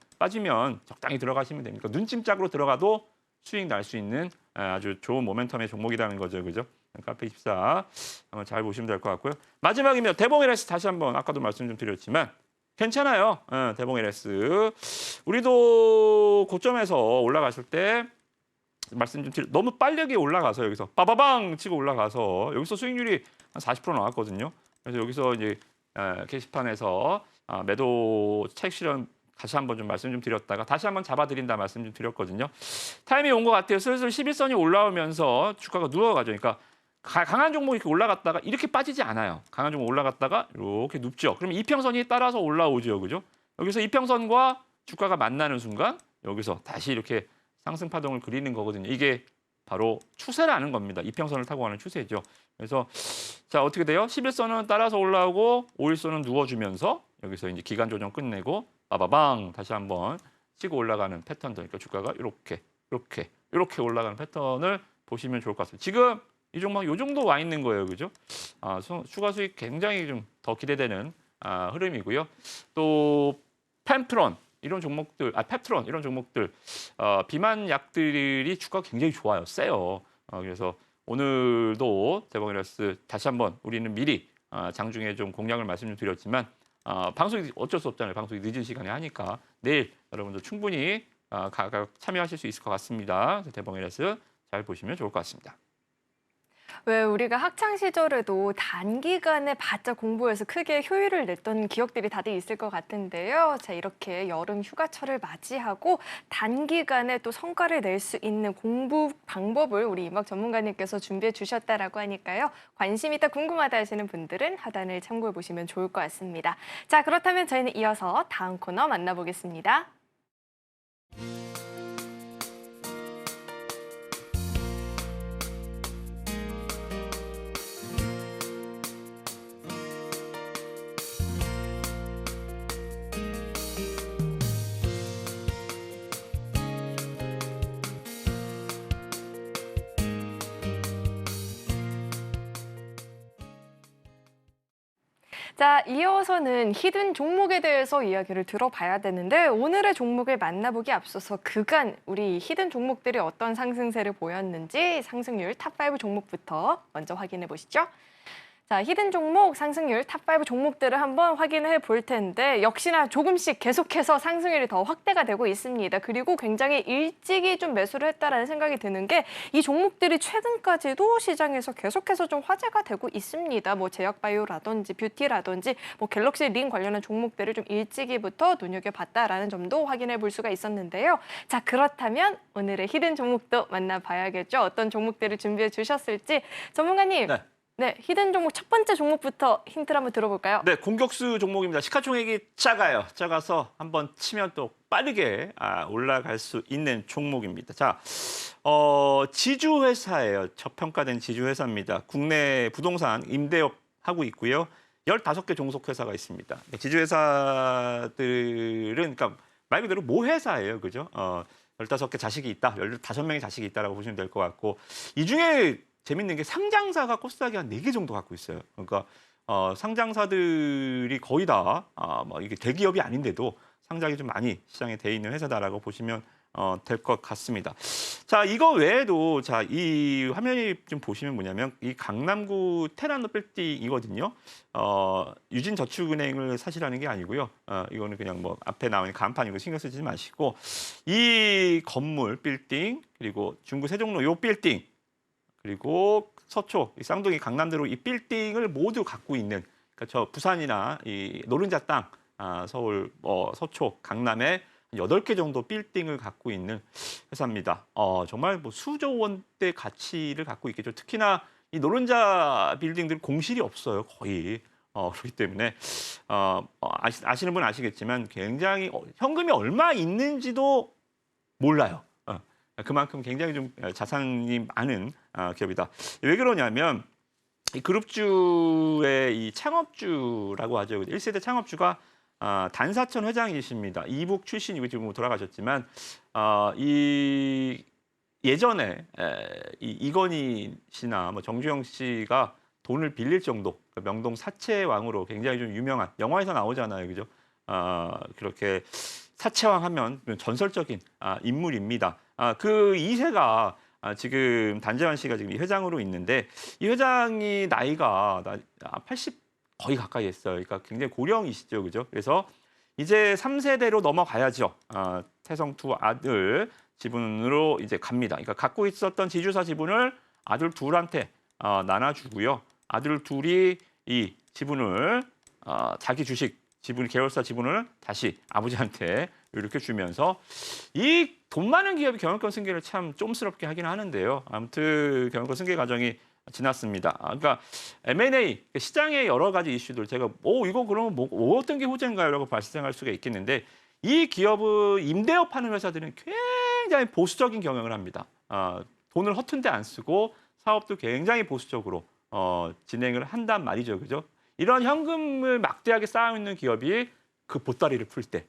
적당히 들어가시면 됩니다. 눈찜짝으로 들어가도 수익 날 수 있는 아주 좋은 모멘텀의 종목이라는 거죠, 그죠? 카페24 한번 잘 보시면 될 것 같고요. 마지막이면 대봉LS 다시 한번 아까도 말씀 좀 드렸지만 괜찮아요. 대봉LS 우리도 고점에서 올라갔을 때 말씀 좀 드려 너무 빠르게 올라가서 여기서 빠바방 치고 올라가서 여기서 수익률이 한 40% 나왔거든요. 그래서 여기서 이제 게시판에서 매도 차익 실현 다시 한번 좀 말씀 좀 드렸다가 다시 한번 잡아드린다 말씀 좀 드렸거든요. 타임이 온 것 같아요. 슬슬 11선이 올라오면서 주가가 누워가죠. 그러니까 강한 종목이 이렇게 올라갔다가 이렇게 빠지지 않아요. 강한 종목 올라갔다가 이렇게 눕죠. 그러면 이평선이 따라서 올라오죠, 그죠? 여기서 이평선과 주가가 만나는 순간 여기서 다시 이렇게 상승 파동을 그리는 거거든요. 이게 바로 추세라는 겁니다. 이평선을 타고 가는 추세죠. 그래서 자 어떻게 돼요? 11선은 따라서 올라오고 5일선은 누워주면서 여기서 이제 기간 조정 끝내고 빠바방 다시 한번 치고 올라가는 패턴들. 그러니까 주가가 이렇게 올라가는 패턴을 보시면 좋을 것 같습니다. 지금 이 종목 이 정도 와 있는 거예요, 그죠? 추가 수익 굉장히 좀 더 기대되는 흐름이고요. 또 펜프론 이런 종목들, 펩트론 이런 종목들 비만 약들이 주가가 굉장히 좋아요, 세요. 그래서 오늘도 대봉LS 다시 한번 우리는 미리 장중에 좀 공략을 말씀 좀 드렸지만 방송이 어쩔 수 없잖아요. 방송이 늦은 시간에 하니까 내일 여러분들 충분히 가격 참여하실 수 있을 것 같습니다. 대봉LS 잘 보시면 좋을 것 같습니다. 왜 우리가 학창 시절에도 단기간에 바짝 공부해서 크게 효율을 냈던 기억들이 다들 있을 것 같은데요. 자, 이렇게 여름 휴가철을 맞이하고 단기간에 또 성과를 낼 수 있는 공부 방법을 우리 임학 전문가님께서 준비해 주셨다라고 하니까요. 관심 있다 궁금하다 하시는 분들은 하단을 참고해 보시면 좋을 것 같습니다. 자, 그렇다면 저희는 이어서 다음 코너 만나보겠습니다. 자, 이어서는 히든 종목에 대해서 이야기를 들어봐야 되는데 오늘의 종목을 만나보기 앞서서 그간 우리 히든 종목들이 어떤 상승세를 보였는지 상승률 탑5 종목부터 먼저 확인해 보시죠. 자, 히든 종목 상승률 탑5 종목들을 한번 확인해 볼 텐데 역시나 조금씩 계속해서 상승률이 더 확대가 되고 있습니다. 그리고 굉장히 일찍이 좀 매수를 했다라는 생각이 드는 게 이 종목들이 최근까지도 시장에서 계속해서 좀 화제가 되고 있습니다. 뭐 제약바이오라든지 뷰티라든지 뭐 갤럭시 링 관련한 종목들을 좀 일찍이부터 눈여겨봤다라는 점도 확인해 볼 수가 있었는데요. 자, 그렇다면 오늘의 히든 종목도 만나봐야겠죠. 어떤 종목들을 준비해 주셨을지 전문가님. 네, 히든 종목 첫 번째 종목부터 힌트를 한번 들어볼까요? 네, 공격수 종목입니다. 시가총액이 작아요. 작아서 한번 치면 또 빠르게 올라갈 수 있는 종목입니다. 자, 지주회사예요. 저평가된 지주회사입니다. 국내 부동산 임대업 하고 있고요. 15개 종속회사가 있습니다. 지주회사들은 그러니까 말 그대로 모회사예요. 그죠? 15개 자식이 있다. 15명의 자식이 있다라고 보시면 될 것 같고 이 중에 재밌는 게 상장사가 코스닥이 한 4개 정도 갖고 있어요. 그러니까 상장사들이 거의 다 뭐 이게 대기업이 아닌데도 상장이 좀 많이 시장에 돼 있는 회사다라고 보시면 될 것 같습니다. 자, 이거 외에도 자, 이 화면이 좀 보시면 뭐냐면 이 강남구 테라노 빌딩이거든요. 유진저축은행을 사실하는 게 아니고요. 이거는 그냥 뭐 앞에 나오는 간판이고 신경 쓰지 마시고 이 건물 빌딩 그리고 중구 세종로 요 빌딩 그리고 서초, 쌍둥이 강남대로 이 빌딩을 모두 갖고 있는 그러니까 저 부산이나 이 노른자 땅, 서울, 서초, 강남에 8개 정도 빌딩을 갖고 있는 회사입니다. 정말 뭐 수조 원대 가치를 갖고 있겠죠. 특히나 이 노른자 빌딩들 공실이 없어요, 거의. 그렇기 때문에 아시는 분 아시겠지만 굉장히 현금이 얼마 있는지도 몰라요. 그만큼 굉장히 좀 자산이 많은 기업이다. 왜 그러냐면 이 그룹주의 이 창업주라고 하죠. 1세대 창업주가 단사천 회장이십니다. 이북 출신이고 지금 돌아가셨지만 이 예전에 이건희 씨나 뭐 정주영 씨가 돈을 빌릴 정도 명동 사채왕으로 굉장히 좀 유명한 영화에서 나오잖아요, 그죠? 그렇게 사채왕 하면 전설적인 인물입니다. 그 2세가 지금 단재환 씨가 지금 이 회장으로 있는데 이 회장이 나이가 80 거의 가까이 했어요. 그러니까 굉장히 고령이시죠, 그죠? 그래서 이제 3세대로 넘어가야죠. 태성 두 아들 지분으로 이제 갑니다. 그러니까 갖고 있었던 지주사 지분을 아들 둘한테 나눠주고요. 아들 둘이 이 지분을 자기 주식 지분 계열사 지분을 다시 아버지한테 이렇게 주면서 이 돈 많은 기업이 경영권 승계를 참 쫌스럽게 하긴 하는데요. 아무튼 경영권 승계 과정이 지났습니다. 그러니까 M&A 시장의 여러 가지 이슈들 제가 이거 그러면 뭐 어떤 게 호재인가요라고 발생할 수가 있겠는데 이 기업은 임대업 하는 회사들은 굉장히 보수적인 경영을 합니다. 돈을 허튼 데 안 쓰고 사업도 굉장히 보수적으로 진행을 한단 말이죠, 그죠? 이런 현금을 막대하게 쌓아있는 기업이 그 보따리를 풀 때,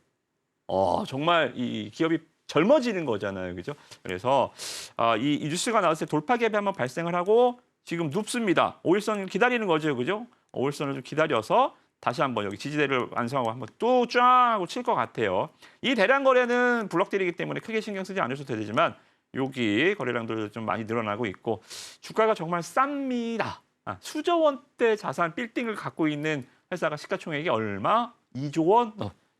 정말 이 기업이 젊어지는 거잖아요, 그죠? 그래서 이 뉴스가 나왔을 때 돌파 갭이 한번 발생을 하고 지금 눕습니다. 5일선을 기다리는 거죠, 그죠? 5일선을 좀 기다려서 다시 한번 여기 지지대를 완성하고 한번 또 쫙 하고 칠 것 같아요. 이 대량 거래는 블록들이기 때문에 크게 신경 쓰지 않으셔도 되지만 여기 거래량도 좀 많이 늘어나고 있고 주가가 정말 쌉니다. 수조 원대 자산 빌딩을 갖고 있는 회사가 시가총액이 얼마? 2조 원?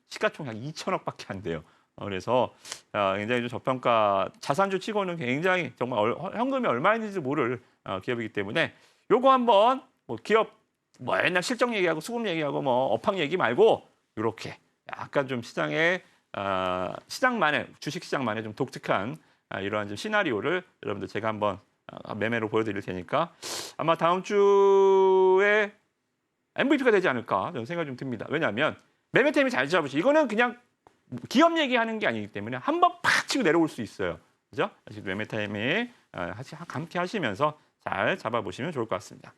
시가총액 2천억밖에 안 돼요. 그래서 굉장히 좀 저평가 자산주 치고는 굉장히 정말 현금이 얼마 있는지 모를 기업이기 때문에 요거 한번 뭐 기업 뭐 옛날 실적 얘기하고 수급 얘기하고 뭐 업황 얘기 말고 이렇게 약간 좀 시장의 시장만의 주식 시장만의 좀 독특한 이러한 좀 시나리오를 여러분들 제가 한번 매매로 보여드릴 테니까 아마 다음 주에 MVP가 되지 않을까 저는 생각이 좀 듭니다. 왜냐하면 매매 타이밍 잘 잡으시. 이거는 그냥 기업 얘기하는 게 아니기 때문에 한번 팍 치고 내려올 수 있어요. 그죠? 매매 타이밍 함께 하시면서 잘 잡아보시면 좋을 것 같습니다.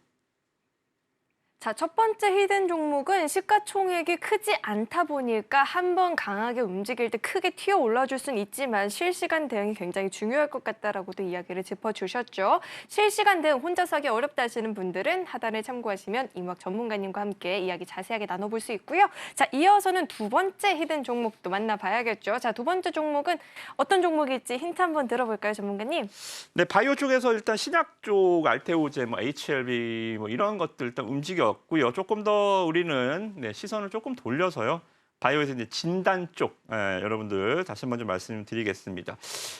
자, 첫 번째 히든 종목은 시가총액이 크지 않다 보니까 한번 강하게 움직일 때 크게 튀어 올라줄 수는 있지만 실시간 대응이 굉장히 중요할 것 같다라고도 이야기를 짚어주셨죠. 실시간 대응 혼자서 하기 어렵다 하시는 분들은 하단을 참고하시면 임학 전문가님과 함께 이야기 자세하게 나눠볼 수 있고요. 자, 이어서는 두 번째 히든 종목도 만나봐야겠죠. 자, 두 번째 종목은 어떤 종목일지 힌트 한번 들어볼까요, 전문가님? 네, 바이오 쪽에서 일단 신약 쪽 알테오제, 뭐 HLB 뭐 이런 것들 일단 움직였고요. 조금 더 우리는 시선을 조금 돌려서요. 바이오에서 이제 진단 쪽 여러분들 다시 한번 좀 말씀드리겠습니다.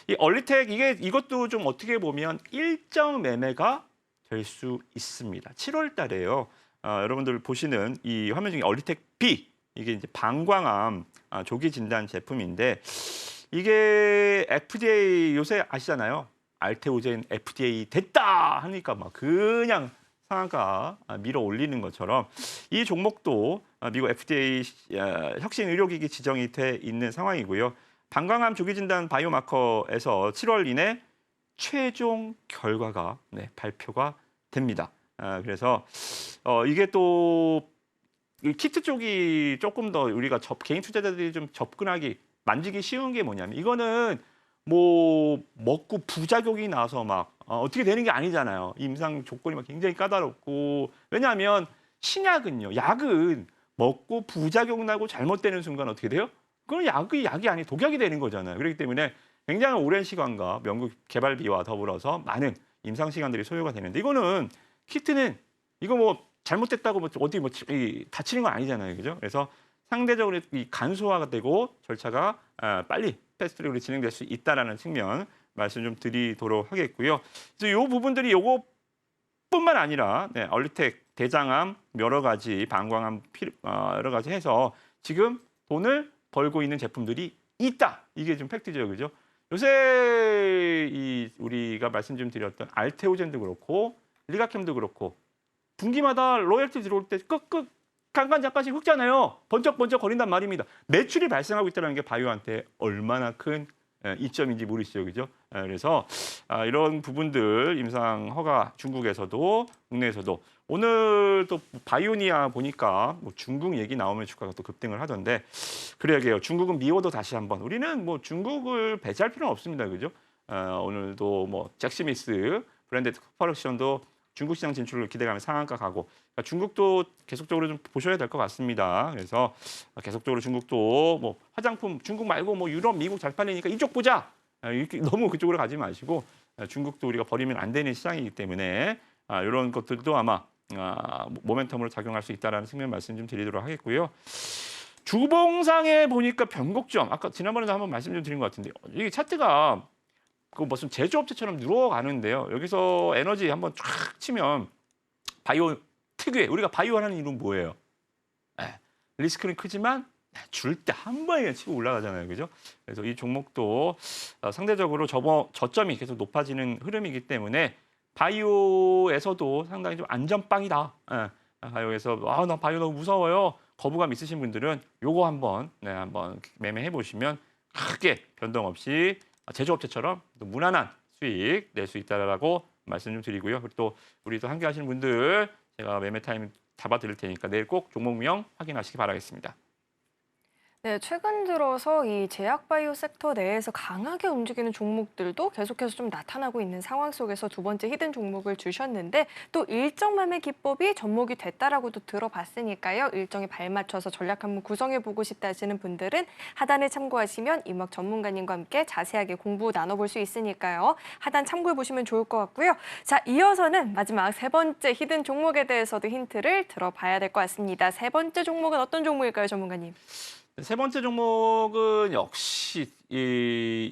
이 얼리텍 이것도 좀 어떻게 보면 일정 매매가 될 수 있습니다. 7월 달에요. 여러분들 보시는 이 화면 중에 얼리텍 B 이게 이제 방광암 조기 진단 제품인데 이게 FDA 요새 아시잖아요. 알테오젠 FDA 됐다 하니까 막 그냥 상한가 밀어 올리는 것처럼 이 종목도 미국 FDA 혁신 의료기기 지정이 돼 있는 상황이고요. 방광암 조기 진단 바이오마커에서 7월 이내 최종 결과가 발표가 됩니다. 그래서 이게 또 키트 쪽이 조금 더 우리가 개인 투자자들이 좀 접근하기 만지기 쉬운 게 뭐냐면 이거는 뭐 먹고 부작용이 나서 막 어떻게 되는 게 아니잖아요. 임상 조건이 막 굉장히 까다롭고 왜냐하면 신약은요, 약은 먹고 부작용 나고 잘못되는 순간 어떻게 돼요? 그건 약이 아니 독약이 되는 거잖아요. 그렇기 때문에 굉장히 오랜 시간과 연구 개발비와 더불어서 많은 임상 시간들이 소요가 되는데 이거는 키트는 이거 뭐 잘못됐다고 뭐 어디 뭐 다치는 건 아니잖아요, 그죠? 그래서 상대적으로 이 간소화가 되고 절차가 빨리 패스트트랙으로 진행될 수 있다라는 측면 말씀 좀 드리도록 하겠고요. 그래서 이 부분들이 요거뿐만 아니라 얼리텍, 대장암, 여러 가지 방광암 여러 가지 해서 지금 돈을 벌고 있는 제품들이 있다. 이게 좀 팩트죠, 그죠? 요새 우리가 말씀 좀 드렸던 알테오젠도 그렇고 리가캠도 그렇고 분기마다 로열티 들어올 때 끄끄 잠깐씩 흑잖아요. 번쩍번쩍 거린단 말입니다. 매출이 발생하고 있다는 게 바이오한테 얼마나 큰 이점인지 모르시죠, 그죠? 그래서 이런 부분들 임상 허가 중국에서도 국내에서도 오늘 또 바이오니아 보니까 뭐 중국 얘기 나오면 주가가 또 급등을 하던데 그래야게요. 중국은 미워도 다시 한번 우리는 뭐 중국을 배제할 필요는 없습니다, 그죠? 오늘도 뭐 잭스미스 브랜드 커퍼렉션도 중국 시장 진출을 기대감에 상한가 가고 그러니까 중국도 계속적으로 좀 보셔야 될 것 같습니다. 그래서 계속적으로 중국도 뭐 화장품 중국 말고 뭐 유럽, 미국 잘 팔리니까 이쪽 보자. 이렇게 너무 그쪽으로 가지 마시고 중국도 우리가 버리면 안 되는 시장이기 때문에 이런 것들도 아마 모멘텀으로 작용할 수 있다라는 측면 말씀 좀 드리도록 하겠고요. 주봉상에 보니까 변곡점 아까 지난번에도 한번 말씀 좀 드린 것 같은데 이게 차트가 그 무슨 제조업체처럼 누워가는데요. 여기서 에너지 한번 쫙 치면 바이오 특유의 우리가 바이오 하는 이유는 뭐예요? 리스크는 크지만 줄 때 한 번에 치고 올라가잖아요, 그죠? 그래서 이 종목도 상대적으로 저점이 계속 높아지는 흐름이기 때문에 바이오에서도 상당히 좀 안전빵이다. 바이오에서 나 바이오 너무 무서워요. 거부감 있으신 분들은 요거 한번 매매해 보시면 크게 변동 없이 제조업체처럼 또 무난한 수익 낼 수 있다라고 말씀 좀 드리고요. 그리고 또 우리 또 함께 하시는 분들 제가 매매 타임 잡아드릴 테니까 내일 꼭 종목명 확인하시기 바라겠습니다. 네, 최근 들어서 이 제약바이오 섹터 내에서 강하게 움직이는 종목들도 계속해서 좀 나타나고 있는 상황 속에서 두 번째 히든 종목을 주셨는데 또 일정 매매 기법이 접목이 됐다라고도 들어봤으니까요. 일정에 발맞춰서 전략 한번 구성해보고 싶다 하시는 분들은 하단을 참고하시면 임학 전문가님과 함께 자세하게 공부 나눠볼 수 있으니까요. 하단 참고해보시면 좋을 것 같고요. 자, 이어서는 마지막 세 번째 히든 종목에 대해서도 힌트를 들어봐야 될 것 같습니다. 세 번째 종목은 어떤 종목일까요, 전문가님? 세 번째 종목은 역시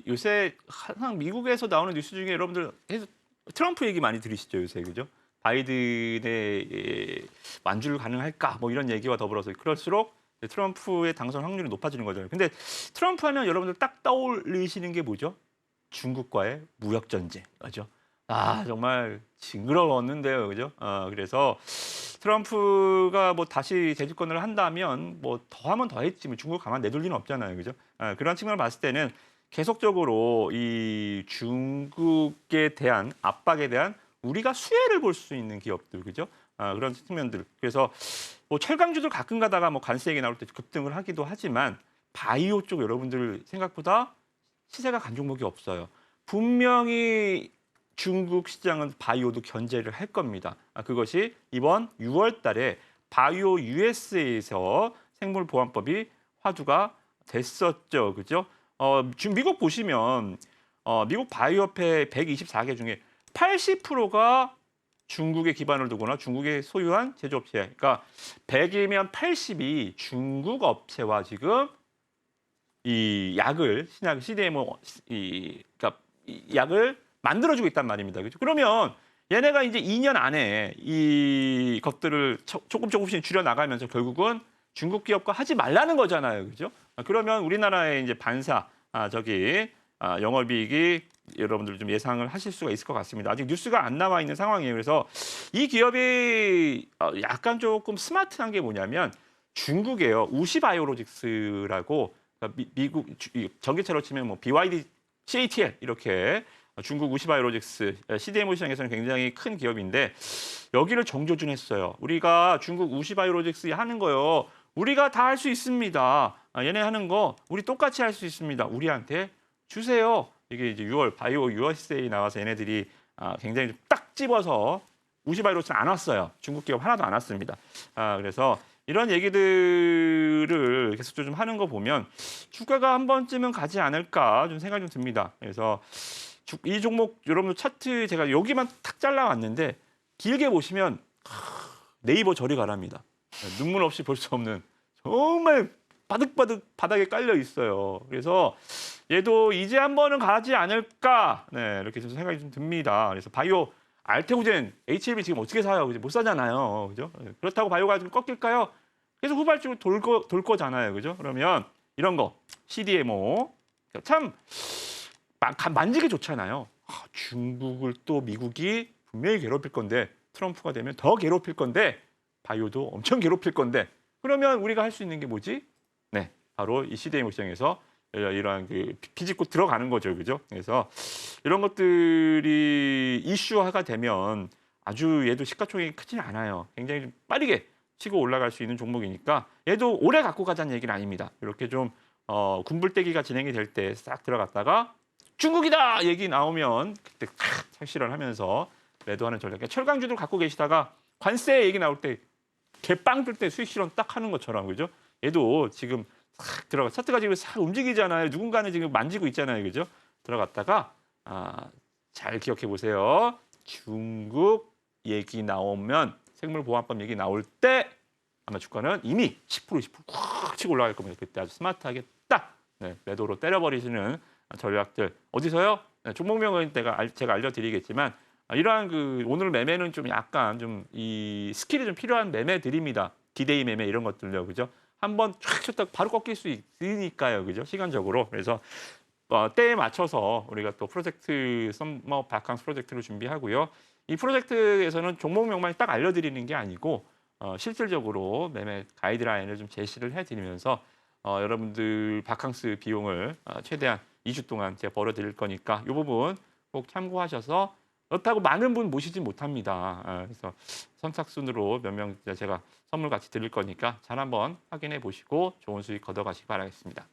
요새 항상 미국에서 나오는 뉴스 중에 여러분들 트럼프 얘기 많이 들으시죠, 요새, 그죠? 바이든의 완주를 가능할까 뭐 이런 얘기와 더불어서 그럴수록 트럼프의 당선 확률이 높아지는 거잖아요. 근데 트럼프 하면 여러분들 딱 떠올리시는 게 뭐죠? 중국과의 무역 전쟁, 그죠? 정말 징그러웠는데요, 그죠? 그래서 트럼프가 뭐 다시 재집권을 한다면 뭐 더하면 더했지 뭐 중국 가만 내둘 리는 없잖아요, 그죠? 그런 측면을 봤을 때는 계속적으로 이 중국에 대한 압박에 대한 우리가 수혜를 볼 수 있는 기업들, 그죠? 그런 측면들. 그래서 뭐 철강주들 가끔 가다가 뭐 관세 얘기 나올 때 급등을 하기도 하지만 바이오 쪽 여러분들 생각보다 시세가 간 종목이 없어요. 분명히 중국 시장은 바이오도 견제를 할 겁니다. 그것이 이번 6월 달에 바이오 USA에서 생물보안법이 화두가 됐었죠. 그죠? 지금 미국 보시면 미국 바이오협회 124개 중에 80%가 중국에 기반을 두거나 중국에 소유한 제조업체. 그러니까 100이면 80이 중국 업체와 지금 이 약을 신약 CDMO 그러니까 이 약을 만들어주고 있단 말입니다. 그죠? 그러면 얘네가 이제 2년 안에 이 것들을 조금씩 줄여 나가면서 결국은 중국 기업과 하지 말라는 거잖아요. 그죠? 그러면 우리나라의 이제 반사 영업이익이 여러분들 좀 예상을 하실 수가 있을 것 같습니다. 아직 뉴스가 안 나와 있는 상황이에요. 그래서 이 기업이 약간 조금 스마트한 게 뭐냐면 중국에요. 우시바이오로직스라고 그러니까 미국 전기차로 치면 뭐 BYD, CATL 이렇게 중국 우시바이오로직스 CDMO 시장에서는 굉장히 큰 기업인데 여기를 정조준했어요. 우리가 중국 우시바이오로직스 하는 거요. 우리가 다 할 수 있습니다. 얘네 하는 거 우리 똑같이 할 수 있습니다. 우리한테 주세요. 이게 이제 6월 바이오 USA 나와서 얘네들이 굉장히 딱 집어서 우시바이오로직스는 안 왔어요. 중국 기업 하나도 안 왔습니다. 그래서 이런 얘기들을 계속 좀 하는 거 보면 주가가 한 번쯤은 가지 않을까 좀 생각이 좀 듭니다. 그래서 이 종목 여러분들 차트 제가 여기만 탁 잘라왔는데 길게 보시면 네이버 저리 가랍니다. 눈물 없이 볼 수 없는 정말 바득바득 바닥에 깔려 있어요. 그래서 얘도 이제 한 번은 가지 않을까 이렇게 좀 생각이 좀 듭니다. 그래서 바이오 알테오젠, HLB 지금 어떻게 사요? 그죠? 못 사잖아요. 그죠? 그렇다고 바이오가 좀 꺾일까요? 계속 후발주로 돌 거잖아요. 그죠? 그러면 이런 거 CDMO 참 만지기 좋잖아요. 중국을 또 미국이 분명히 괴롭힐 건데 트럼프가 되면 더 괴롭힐 건데 바이오도 엄청 괴롭힐 건데 그러면 우리가 할 수 있는 게 뭐지? 네, 바로 이 CDMO 시장에서 이러한 그 비집고 들어가는 거죠, 그죠? 그래서 이런 것들이 이슈화가 되면 아주 얘도 시가총액이 크지는 않아요. 굉장히 좀 빠르게 치고 올라갈 수 있는 종목이니까 얘도 오래 갖고 가자는 얘기는 아닙니다. 이렇게 좀 군불대기가 진행이 될 때 싹 들어갔다가 중국이다 얘기 나오면 그때 착실을 하면서 매도하는 전략. 그러니까 철강주들 갖고 계시다가 관세 얘기 나올 때 개빵 뜰 때 수익 실현 딱 하는 것처럼 그죠? 얘도 지금 싹 들어가 차트가 지금 싹 움직이잖아요. 누군가는 지금 만지고 있잖아요, 그죠? 들어갔다가 잘 기억해 보세요. 중국 얘기 나오면 생물보안법 얘기 나올 때 아마 주가는 이미 10% 확 치고 올라갈 겁니다. 그때 아주 스마트하게 딱 매도로 때려버리시는 전략들 어디서요? 종목명은 제가 알려드리겠지만 이러한 그 오늘 매매는 좀 약간 좀 이 스킬이 좀 필요한 매매들입니다. 디데이 매매 이런 것들요, 그죠? 한번 쫙 쳤다 바로 꺾일 수 있으니까요, 그죠? 시간적으로 그래서 때에 맞춰서 우리가 또 프로젝트 썸머 바캉스 프로젝트를 준비하고요. 이 프로젝트에서는 종목명만 딱 알려드리는 게 아니고 실질적으로 매매 가이드라인을 좀 제시를 해드리면서 여러분들 바캉스 비용을 최대한 2주 동안 제가 벌어드릴 거니까 이 부분 꼭 참고하셔서 그렇다고 많은 분 모시진 못합니다. 그래서 선착순으로 몇 명 제가 선물 같이 드릴 거니까 잘 한번 확인해 보시고 좋은 수익 거둬가시기 바라겠습니다.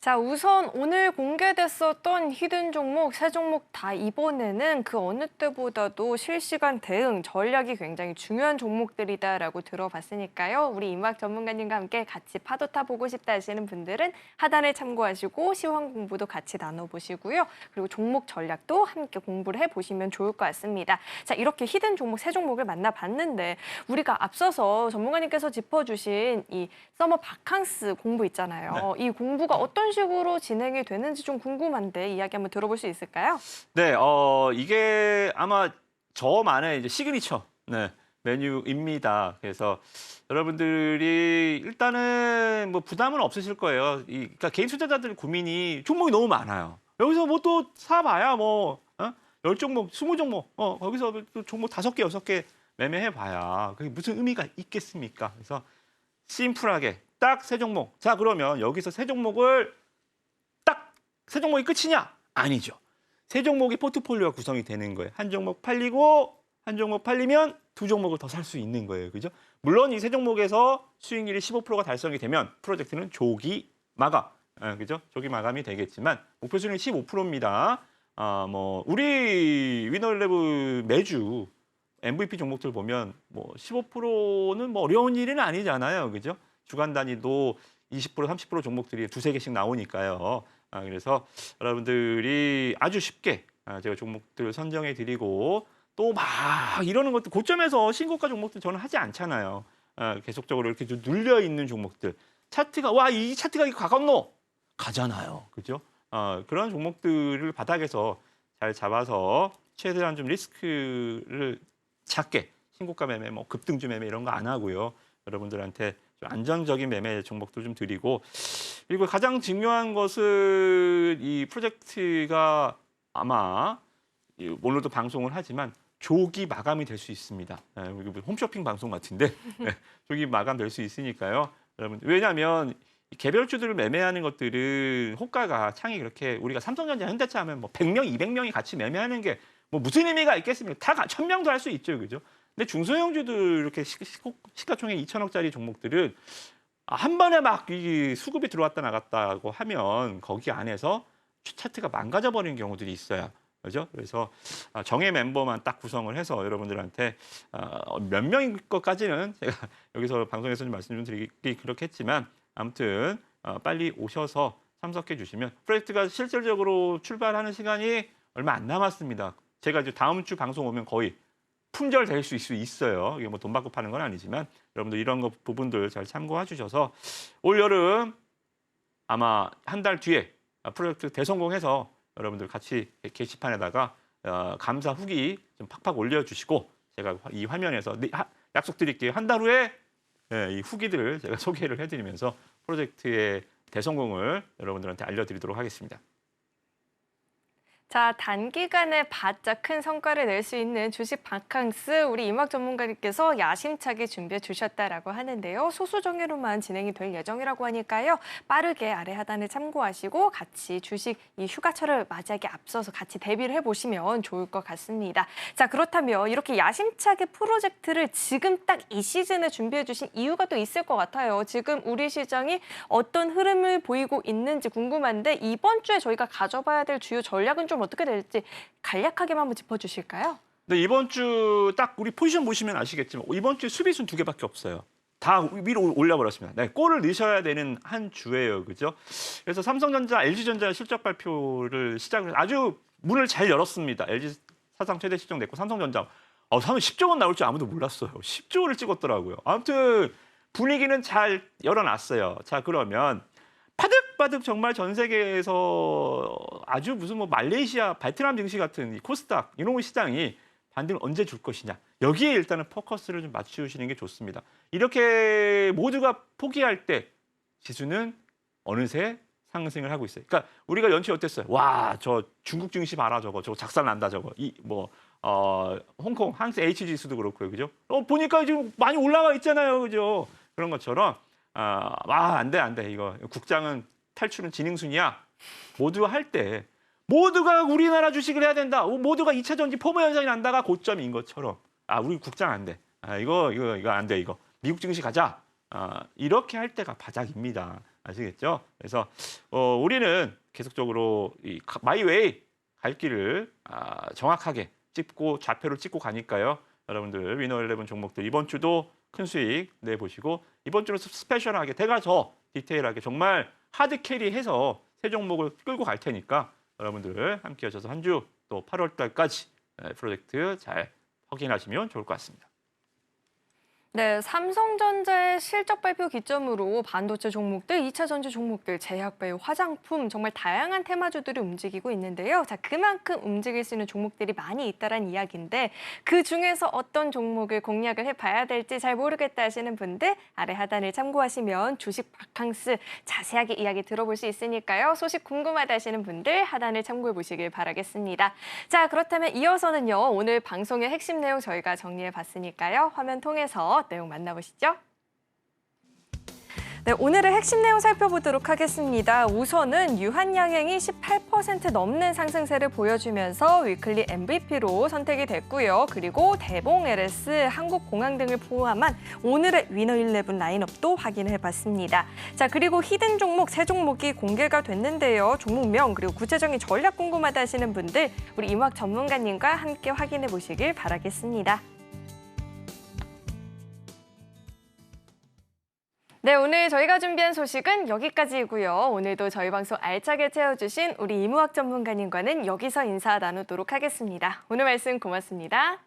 자, 우선 오늘 공개됐었던 히든 종목, 세 종목 다 이번에는 그 어느 때보다도 실시간 대응, 전략이 굉장히 중요한 종목들이다라고 들어봤으니까요. 우리 임학 전문가님과 함께 같이 파도 타보고 싶다 하시는 분들은 하단을 참고하시고 시황 공부도 같이 나눠보시고요. 그리고 종목 전략도 함께 공부를 해보시면 좋을 것 같습니다. 자, 이렇게 히든 종목, 세 종목을 만나봤는데 우리가 앞서서 전문가님께서 짚어주신 이 서머 바캉스 공부 있잖아요. 이 공부가 어떤 식으로 진행이 되는지 좀 궁금한데 이야기 한번 들어볼 수 있을까요? 네, 이게 아마 저만의 이제 시그니처 메뉴입니다. 그래서 여러분들이 일단은 뭐 부담은 없으실 거예요. 그러니까 개인 투자자들 고민이 종목이 너무 많아요. 여기서 뭐 또 사봐야 뭐 10종목, 20종목, 거기서 또 종목 5개, 6개 매매해봐야 그게 무슨 의미가 있겠습니까? 그래서 심플하게 딱 세 종목. 자, 그러면 여기서 세 종목을 딱 세 종목이 끝이냐? 아니죠. 세 종목이 포트폴리오가 구성이 되는 거예요. 한 종목 팔리고 한 종목 팔리면 두 종목을 더 살 수 있는 거예요. 그죠? 물론 이 세 종목에서 수익률이 15%가 달성이 되면 프로젝트는 조기 마감, 그죠? 조기 마감이 되겠지만 목표 수익률이 15%입니다. 우리 위너일레븐 매주 MVP 종목들 보면 뭐 15%는 뭐 어려운 일은 아니잖아요. 그죠? 주간 단위도 20%, 30% 종목들이 두세 개씩 나오니까요. 그래서 여러분들이 아주 쉽게 제가 종목들 선정해 드리고 또 막 이러는 것도 고점에서 신고가 종목들 저는 하지 않잖아요. 계속적으로 이렇게 좀 눌려 있는 종목들. 차트가 와, 이 차트가 이거 가깝노? 가잖아요. 그죠? 그런 종목들을 바닥에서 잘 잡아서 최대한 좀 리스크를 작게 신고가 매매, 뭐 급등주 매매 이런 거 안 하고요. 여러분들한테 좀 안정적인 매매 종목도 좀 드리고 그리고 가장 중요한 것은 이 프로젝트가 아마 오늘도 방송을 하지만 조기 마감이 될 수 있습니다. 홈쇼핑 방송 같은데 조기 마감될 수 있으니까요. 여러분 왜냐하면 개별주들을 매매하는 것들은 호가가 창이 그렇게 우리가 삼성전자, 현대차 하면 뭐 100명, 200명이 같이 매매하는 게 뭐 무슨 의미가 있겠습니까? 다 1000명도 할 수 있죠, 그죠? 근데 중소형주들 이렇게 시가총액 2천억짜리 종목들은 한 번에 막 이 수급이 들어왔다 나갔다고 하면 거기 안에서 차트가 망가져 버리는 경우들이 있어요. 그죠? 그래서 정예 멤버만 딱 구성을 해서 여러분들한테 몇 명인 것까지는 제가 여기서 방송에서 좀 말씀 좀 드리기 그렇겠지만 아무튼 빨리 오셔서 참석해 주시면 프로젝트가 실질적으로 출발하는 시간이 얼마 안 남았습니다. 제가 이제 다음 주 방송 오면 거의 품절 될 수 있어요. 이게 뭐 돈 받고 파는 건 아니지만 여러분들 이런 거 부분들 잘 참고해 주셔서 올 여름 아마 한 달 뒤에 프로젝트 대성공해서 여러분들 같이 게시판에다가 감사 후기 좀 팍팍 올려주시고 제가 이 화면에서 약속드릴게요. 한 달 후에 이 후기들을 제가 소개를 해드리면서 프로젝트의 대성공을 여러분들한테 알려드리도록 하겠습니다. 자, 단기간에 바짝 큰 성과를 낼 수 있는 주식 바캉스 우리 임학 전문가님께서 야심차게 준비해 주셨다라고 하는데요. 소수 정예로만 진행이 될 예정이라고 하니까요. 빠르게 아래 하단을 참고하시고 같이 주식 이 휴가철을 맞이하기 앞서서 같이 대비를 해보시면 좋을 것 같습니다. 자, 그렇다면 이렇게 야심차게 프로젝트를 지금 딱 이 시즌에 준비해 주신 이유가 또 있을 것 같아요. 지금 우리 시장이 어떤 흐름을 보이고 있는지 궁금한데 이번 주에 저희가 가져봐야 될 주요 전략은 좀 어떻게 될지 간략하게만 한번 짚어주실까요? 네, 이번 주 딱 우리 포지션 보시면 아시겠지만 이번 주에 수비수는 2개밖에 없어요. 다 위로 올려버렸습니다. 네, 골을 넣으셔야 되는 한 주예요, 그죠? 그래서 삼성전자, LG전자 실적 발표를 시작을 아주 문을 잘 열었습니다. LG 사상 최대 실적 냈고 삼성전자 10조 원 나올 줄 아무도 몰랐어요. 10조를 찍었더라고요. 아무튼 분위기는 잘 열어놨어요. 자, 그러면 바득바득 정말 전 세계에서 아주 무슨 뭐 말레이시아, 베트남 증시 같은 이 코스닥 이런 시장이 반등을 언제 줄 것이냐. 여기에 일단은 포커스를 좀 맞추시는 게 좋습니다. 이렇게 모두가 포기할 때 지수는 어느새 상승을 하고 있어요. 그러니까 우리가 연초에 어땠어요? 와, 저 중국 증시 봐라 저거 작살 난다 저거. 홍콩 항세 H 지수도 그렇고요, 그죠? 보니까 지금 많이 올라가 있잖아요, 그죠? 그런 것처럼 안 돼. 이거 국장은 탈출은 지능순이야. 모두 할 때 모두가 우리나라 주식을 해야 된다. 모두가 2차 전지 포모 현상이 난다가 고점인 것처럼 우리 국장 안 돼. 이거 안 돼. 이거 미국 증시 가자. 이렇게 할 때가 바닥입니다. 아시겠죠? 그래서 우리는 계속적으로 이 마이웨이 갈 길을 정확하게 찍고 좌표를 찍고 가니까요. 여러분들 위너11 종목들 이번 주도 큰 수익 내보시고 이번 주는 스페셜하게 제가 디테일하게 정말 하드 캐리해서 세 종목을 끌고 갈 테니까 여러분들 함께 하셔서 한 주 또 8월 달까지 프로젝트 잘 확인하시면 좋을 것 같습니다. 네, 삼성전자의 실적 발표 기점으로 반도체 종목들, 2차 전지 종목들, 제약 배우, 화장품 정말 다양한 테마주들이 움직이고 있는데요. 자, 그만큼 움직일 수 있는 종목들이 많이 있다는 이야기인데 그 중에서 어떤 종목을 공략을 해봐야 될지 잘 모르겠다 하시는 분들 아래 하단을 참고하시면 주식 바캉스 자세하게 이야기 들어볼 수 있으니까요. 소식 궁금하다 하시는 분들 하단을 참고해 보시길 바라겠습니다. 자, 그렇다면 이어서는요. 오늘 방송의 핵심 내용 저희가 정리해 봤으니까요. 화면 통해서 내용 만나보시죠. 네, 오늘의 핵심 내용 살펴보도록 하겠습니다. 우선은 유한양행이 18% 넘는 상승세를 보여주면서 위클리 MVP로 선택이 됐고요. 그리고 대봉 LS, 한국공항 등을 포함한 오늘의 위너 11 라인업도 확인을 해봤습니다. 자, 그리고 히든 종목 세 종목이 공개가 됐는데요. 종목명 그리고 구체적인 전략 궁금하다 하시는 분들 우리 이무학 전문가님과 함께 확인해 보시길 바라겠습니다. 네, 오늘 저희가 준비한 소식은 여기까지이고요. 오늘도 저희 방송 알차게 채워주신 우리 이무학 전문가님과는 여기서 인사 나누도록 하겠습니다. 오늘 말씀 고맙습니다.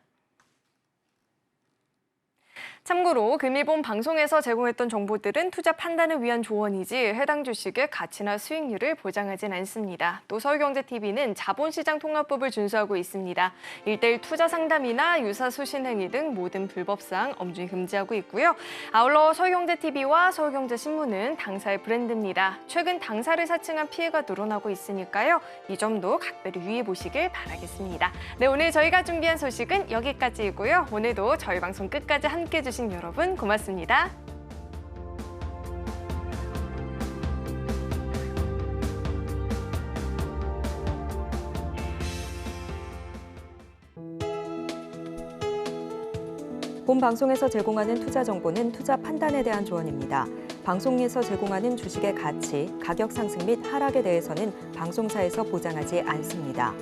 참고로 금일본 방송에서 제공했던 정보들은 투자 판단을 위한 조언이지 해당 주식의 가치나 수익률을 보장하진 않습니다. 또 서울경제TV는 자본시장 통합법을 준수하고 있습니다. 1:1 투자 상담이나 유사 수신 행위 등 모든 불법사항 엄중히 금지하고 있고요. 아울러 서울경제TV와 서울경제신문은 당사의 브랜드입니다. 최근 당사를 사칭한 피해가 늘어나고 있으니까요. 이 점도 각별히 유의해 보시길 바라겠습니다. 네, 오늘 저희가 준비한 소식은 여기까지이고요. 오늘도 저희 방송 끝까지 함께해 주신 여러분 고맙습니다. 본 방송에서 제공하는 투자 정보는 투자 판단에 대한 조언입니다. 방송에서 제공하는 주식의 가치, 가격 상승 및 하락에 대해서는 방송사에서 보장하지 않습니다.